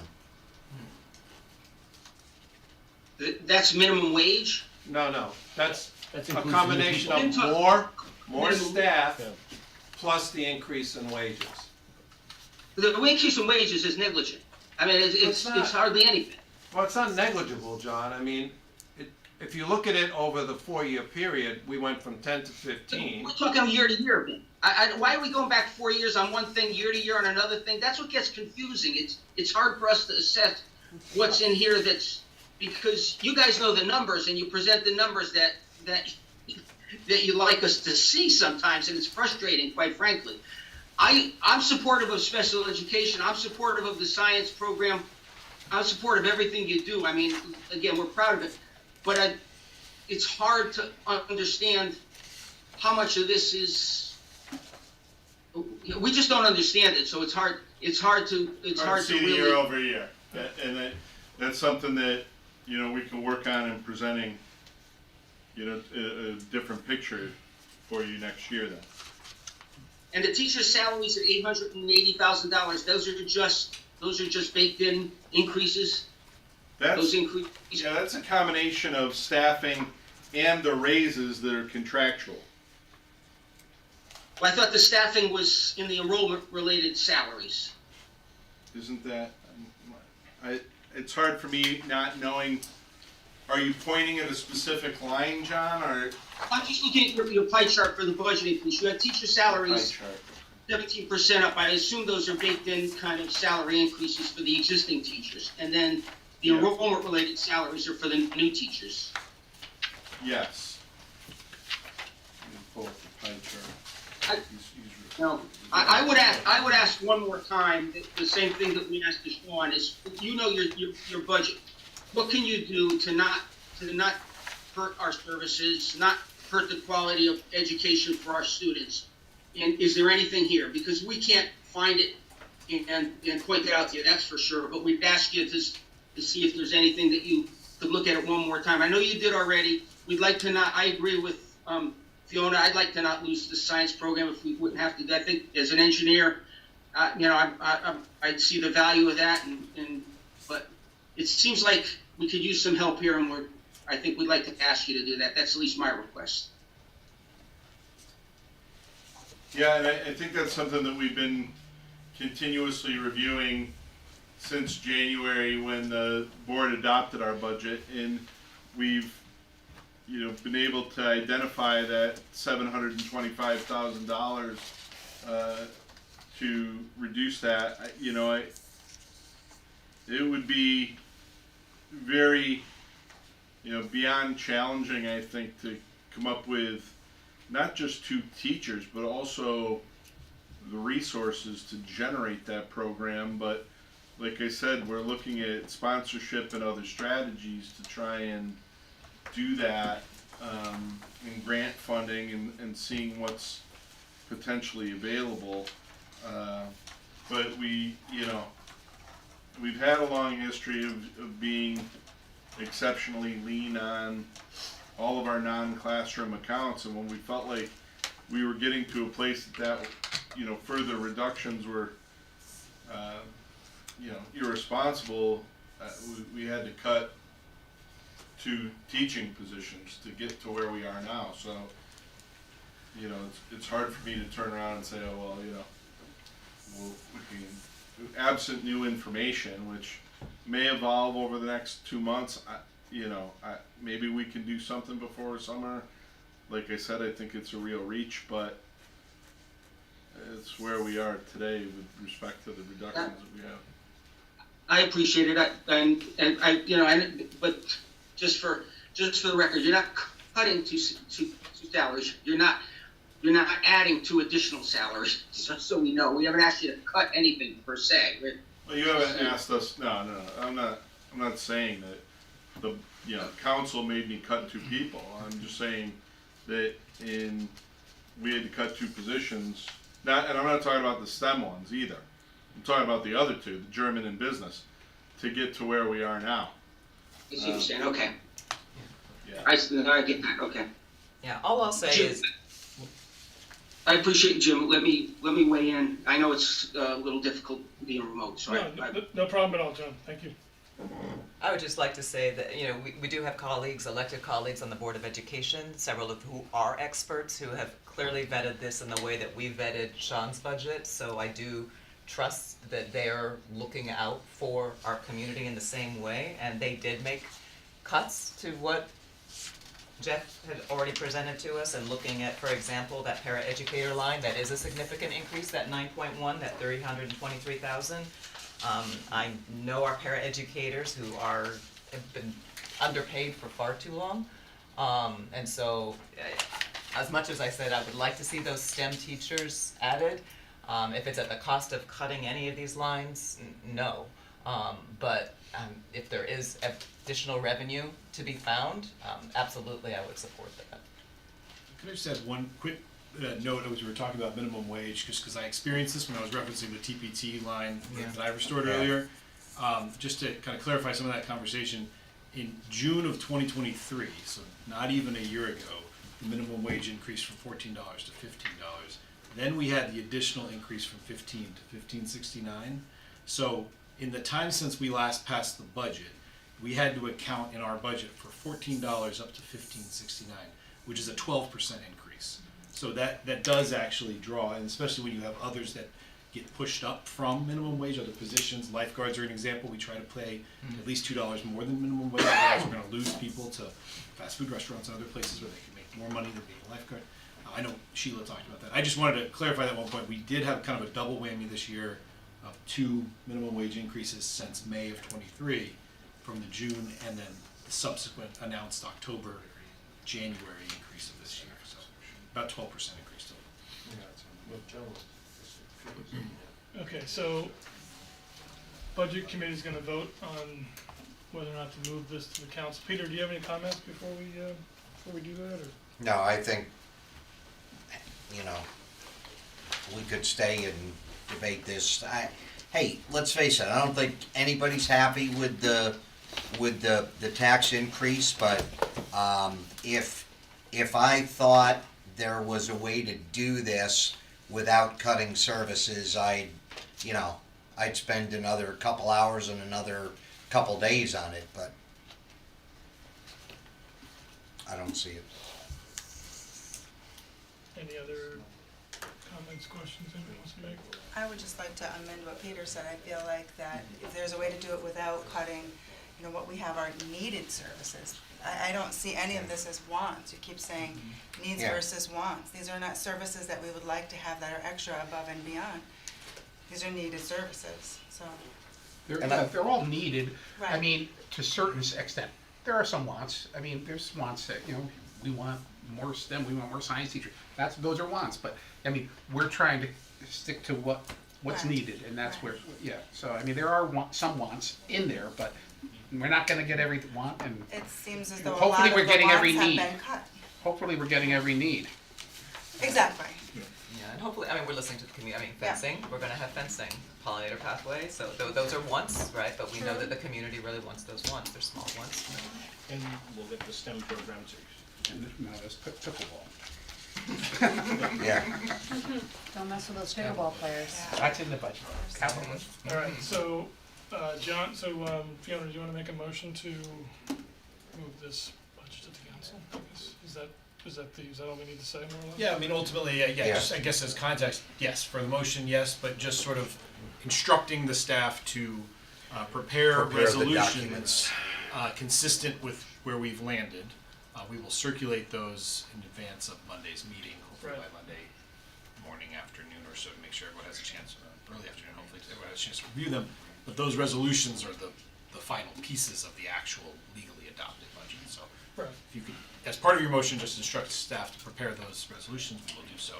That's minimum wage? No, that's That's a inclusive of combination people. of more Minimum. staff Yeah. plus the increase in wages. The increase in wages is negligent. I mean, it's not. hardly anything. Well, it's not negligible, John. I mean, if you look at it over the 4-year period, we went from 10 to 15. We're talking year to year, Ben. Why are we going back 4 years on one thing, year to year on another thing? That's what gets confusing. It's hard for us to assess what's in here that's, because you guys know the numbers and you present the numbers that you like us to see sometimes, and it's frustrating, quite frankly. I'm supportive of special education. I'm supportive of the science program. I'm supportive of everything you do. I mean, again, we're proud of it. But it's hard to understand how much of this is, we just don't understand it, so it's hard to see really. year over year. That's something that, you know, we can work on in presenting, you know, a different picture for you next year then. And the teachers' salaries at $880,000, those are just baked in increases? Those increases? Yeah, that's a combination of staffing and the raises that are contractual. Well, I thought the staffing was in the enrollment-related salaries. Isn't that, it's hard for me not knowing, are you pointing at a specific line, John, or? I'm just looking at your pie chart for the budget increase. You had teacher salaries, 17% up. I assume those are baked in kind of salary increases for the existing teachers. And then the enrollment-related salaries are for the new teachers. Yes. Let me pull up the pie chart. No, I would ask one more time, the same thing that we asked Sean, is, you know your budget. What can you do to not hurt our services, not hurt the quality of education for our students? And is there anything here? Because we can't find it and point it out to you, that's for sure. But we'd ask you to see if there's anything that you could look at it one more time. I know you did already. We'd like to not, I agree with Fiona, I'd like to not lose the science program if we wouldn't have to. I think as an engineer, you know, I'd see the value of that, but it seems like we could use some help here, and I think we'd like to ask you to do that. That's at least my request. Yeah, and I think that's something that we've been continuously reviewing since January when the board adopted our budget, and we've, you know, been able to identify that $725,000 to reduce that. You know, it would be very, you know, beyond challenging, I think, to come up with not just 2 teachers, but also the resources to generate that program. But like I said, we're looking at sponsorship and other strategies to try and do that, in grant funding and seeing what's potentially available. but we, we've had a long history of being exceptionally lean on all of our non-classroom accounts, and when we felt like we were getting to a place that, further reductions were, irresponsible, we had to cut 2 teaching positions to get to where we are now. So, it's hard for me to turn around and say, oh, well, we can, absent new information, which may evolve over the next 2 months, maybe we can do something before summer. Like I said, I think it's a real reach, but it's where we are today with respect to the reductions that we have. I appreciate it, but just for the record, you're not cutting two salaries. You're not adding 2 additional salaries. So we know, we haven't asked you to cut anything per se. Well, you haven't asked us. No. I'm not saying that the council made me cut 2 people. I'm just saying that we had to cut 2 positions. And I'm not talking about the STEM ones either. I'm talking about the other 2, the German and business, to get to where we are now. I see what you're saying. Okay. Yeah. I get that. Okay. Yeah, all I'll say Jim, is, I appreciate it, Jim. Let me weigh in. I know it's a little difficult being remote, so No problem at all, John, thank you. I would just like to say that, we do have colleagues, elected colleagues on the Board of Education, several of who are experts who have clearly vetted this in the way that we vetted Sean's budget, so I do trust that they're looking out for our community in the same way, and they did make cuts to what Jeff had already presented to us, and looking at, for example, that paraeducator line, that is a significant increase, that 9.1, that 323,000. I know our paraeducators who have been underpaid for far too long. And so, as much as I said I would like to see those STEM teachers added, if it's at the cost of cutting any of these lines, no. But if there is additional revenue to be found, absolutely I would support that. Can I just add one quick note as we were talking about minimum wage, just because I experienced this when I was referencing the TPT line that I restored earlier. Just to kind of clarify some of that conversation, in June of 2023, so not even a year ago, the minimum wage increased from $14 to $15. Then we had the additional increase from $15 to $15.69. So in the time since we last passed the budget, we had to account in our budget for $14 up to $15.69, which is a 12% increase. So that does actually draw, and especially when you have others that get pushed up from minimum wage, other positions. Lifeguards are an example. We try to pay at least $2 more than minimum wage. Otherwise, we're going to lose people to fast food restaurants and other places where they can make more money than being a lifeguard. I know Sheila talked about that. I just wanted to clarify that one point. We did have kind of a double whammy this year of 2 minimum wage increases since May of 23 from the June and then the subsequent announced October, January increase of this year. So about 12% increase total. Okay, so Budget Committee is gonna vote on whether or not to move this to the council. Peter, do you have any comments before we do that, or? No, I think, we could stay and debate this. Hey, let's face it, I don't think anybody's happy with the tax increase, but if I thought there was a way to do this without cutting services, I'd spend another couple hours and another couple days on it, but I don't see it. Any other comments, questions anybody wants to make? I would just like to amend what Peter said. I feel like that if there's a way to do it without cutting, what we have are needed services. I don't see any of this as wants. You keep saying needs versus wants. These are not services that we would like to have that are extra above and beyond. These are needed services, so. They're all needed. I Right. mean, to a certain extent. There are some wants. I mean, there's wants that, we want more STEM, we want more science teachers. Those are wants, but, I mean, we're trying to stick to what's Right. needed, and that's Right. where, So, I mean, there are some wants in there, but we're not gonna get every want, and It seems as though a Hopefully lot we're of the getting wants every have need. been cut. hopefully we're getting every need. Exactly. Yeah, and hopefully, I mean, we're listening to the community, I mean, Yeah. fencing, we're gonna have fencing, pollinator pathway, so those are wants, right? But we know that the community really wants those wants, they're small ones. And we'll get the STEM programs. And no, that's pickleball. Yeah. Don't mess with those pickleball players. That's in the budget. All right, so, John, Fiona, do you wanna make a motion to move this budget to the council? I guess, is that all we need to say, more or less? Yeah, I mean, ultimately, yeah, Yeah. just, I guess as context, yes, for the motion, yes, but just sort of instructing the staff to prepare Prepare the resolutions consistent with where we've landed. We will circulate those in advance of Monday's meeting, hopefully by Right. Monday morning, afternoon or so, to make sure everyone has a chance, early afternoon, hopefully, everyone has a chance to review them. But those resolutions are the final pieces of the actual legally adopted budget, so. Right. If you could, as part of your motion, just instruct staff to prepare those resolutions, we will do so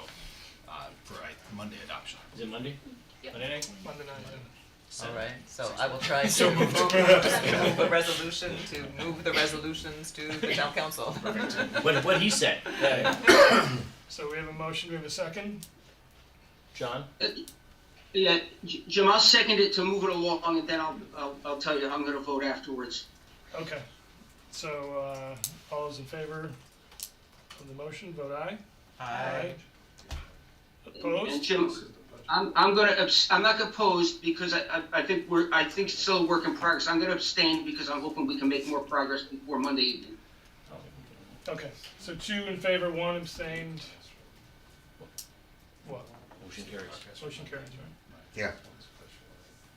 for Monday adoption. Is it Monday? Monday night? Monday night, yeah. All right, so I will try So to moved. move a resolution, to move the resolutions to the town council. What he said. So we have a motion, we have a second? John? Yeah, Jim, I'll second it to move it along, and then I'll tell you how I'm gonna vote afterwards. Okay, so, all those in favor of the motion, vote aye. Aye. And Opposed? Jim, I'm not opposed because I think it's still a work in progress. I'm gonna abstain because I'm hoping we can make more progress before Monday evening. Okay, so 2 in favor, 1 abstained. What? Motion carries. Motion carries, right? Yeah.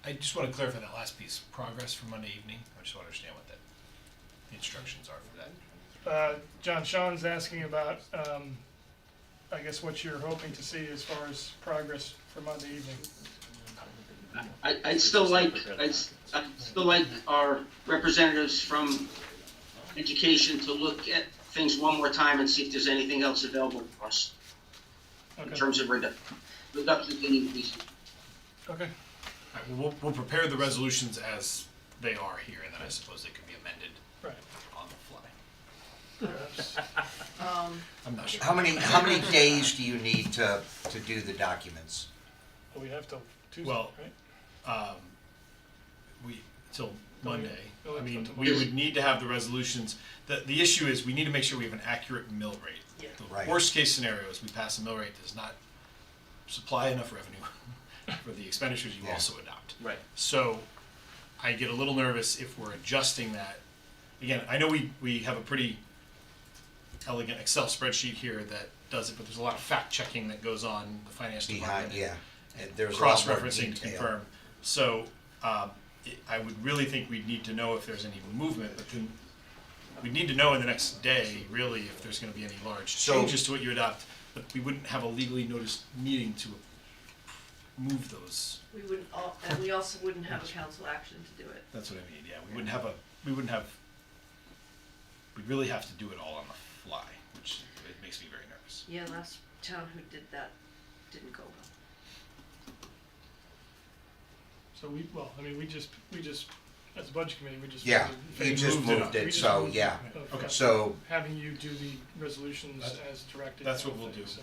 I just want to clarify that last piece, progress for Monday evening, I just want to understand what the instructions are for that. John, Sean's asking about, I guess what you're hoping to see as far as progress for Monday evening. I'd still like our representatives from education to look at things one more time and see if there's anything else available for us in Okay, terms of reductions and increases. okay, All right, well, we'll prepare the resolutions as they are here, and then I suppose they could be amended right. on the fly. Perhaps. I'm not sure. How many days do you need to do the documents? Well, we have till Tuesday, Well, right? Till Monday, Oh, I mean, till we Monday. would need to have the resolutions, the issue is, we need to make sure we have an accurate mill rate. Yeah. The Right. worst case scenario is we pass a mill rate that does not supply enough revenue for the expenditures you Yeah. also adopt. Right. So I get a little nervous if we're adjusting that. Again, I know we have a pretty elegant Excel spreadsheet here that does it, but there's a lot of fact checking that goes on the finance department. Behind, yeah. And there's a lot more Cross-referencing to detail. confirm. So, I would really think we'd need to know if there's any movement, but then we'd need to know in the next day, really, if there's gonna be any large So- changes to what you adopt, but we wouldn't have a legally noticed meeting to move those. We wouldn't, and we also wouldn't have a council action to do it. That's what I mean, yeah, we'd really have to do it all on the fly, which it makes me very nervous. Yeah, last town who did that didn't go well. So we just, as a budget committee, we just. Yeah, voted in you favor. just moved it moved up. We it, just so, moved it yeah. up. Okay. So, Having you do the resolutions That's- as directed. that's kind what of we'll thing, do. so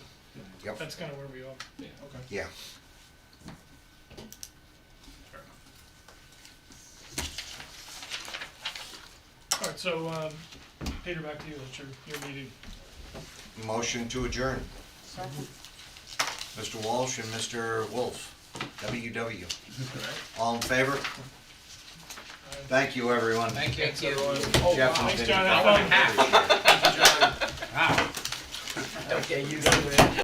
yep, That's kind of where we are. Yeah, okay. yeah. Fair enough. All right, so, Peter, back to you, that's your meeting. Motion to adjourn. Second. Mr. Walsh and Mr. Wolf, WW. All in favor? Thank you, everyone. Thank you. Thank you. Jeff and Thanks, Vinnie. John, have fun. Wow. Don't get used to it.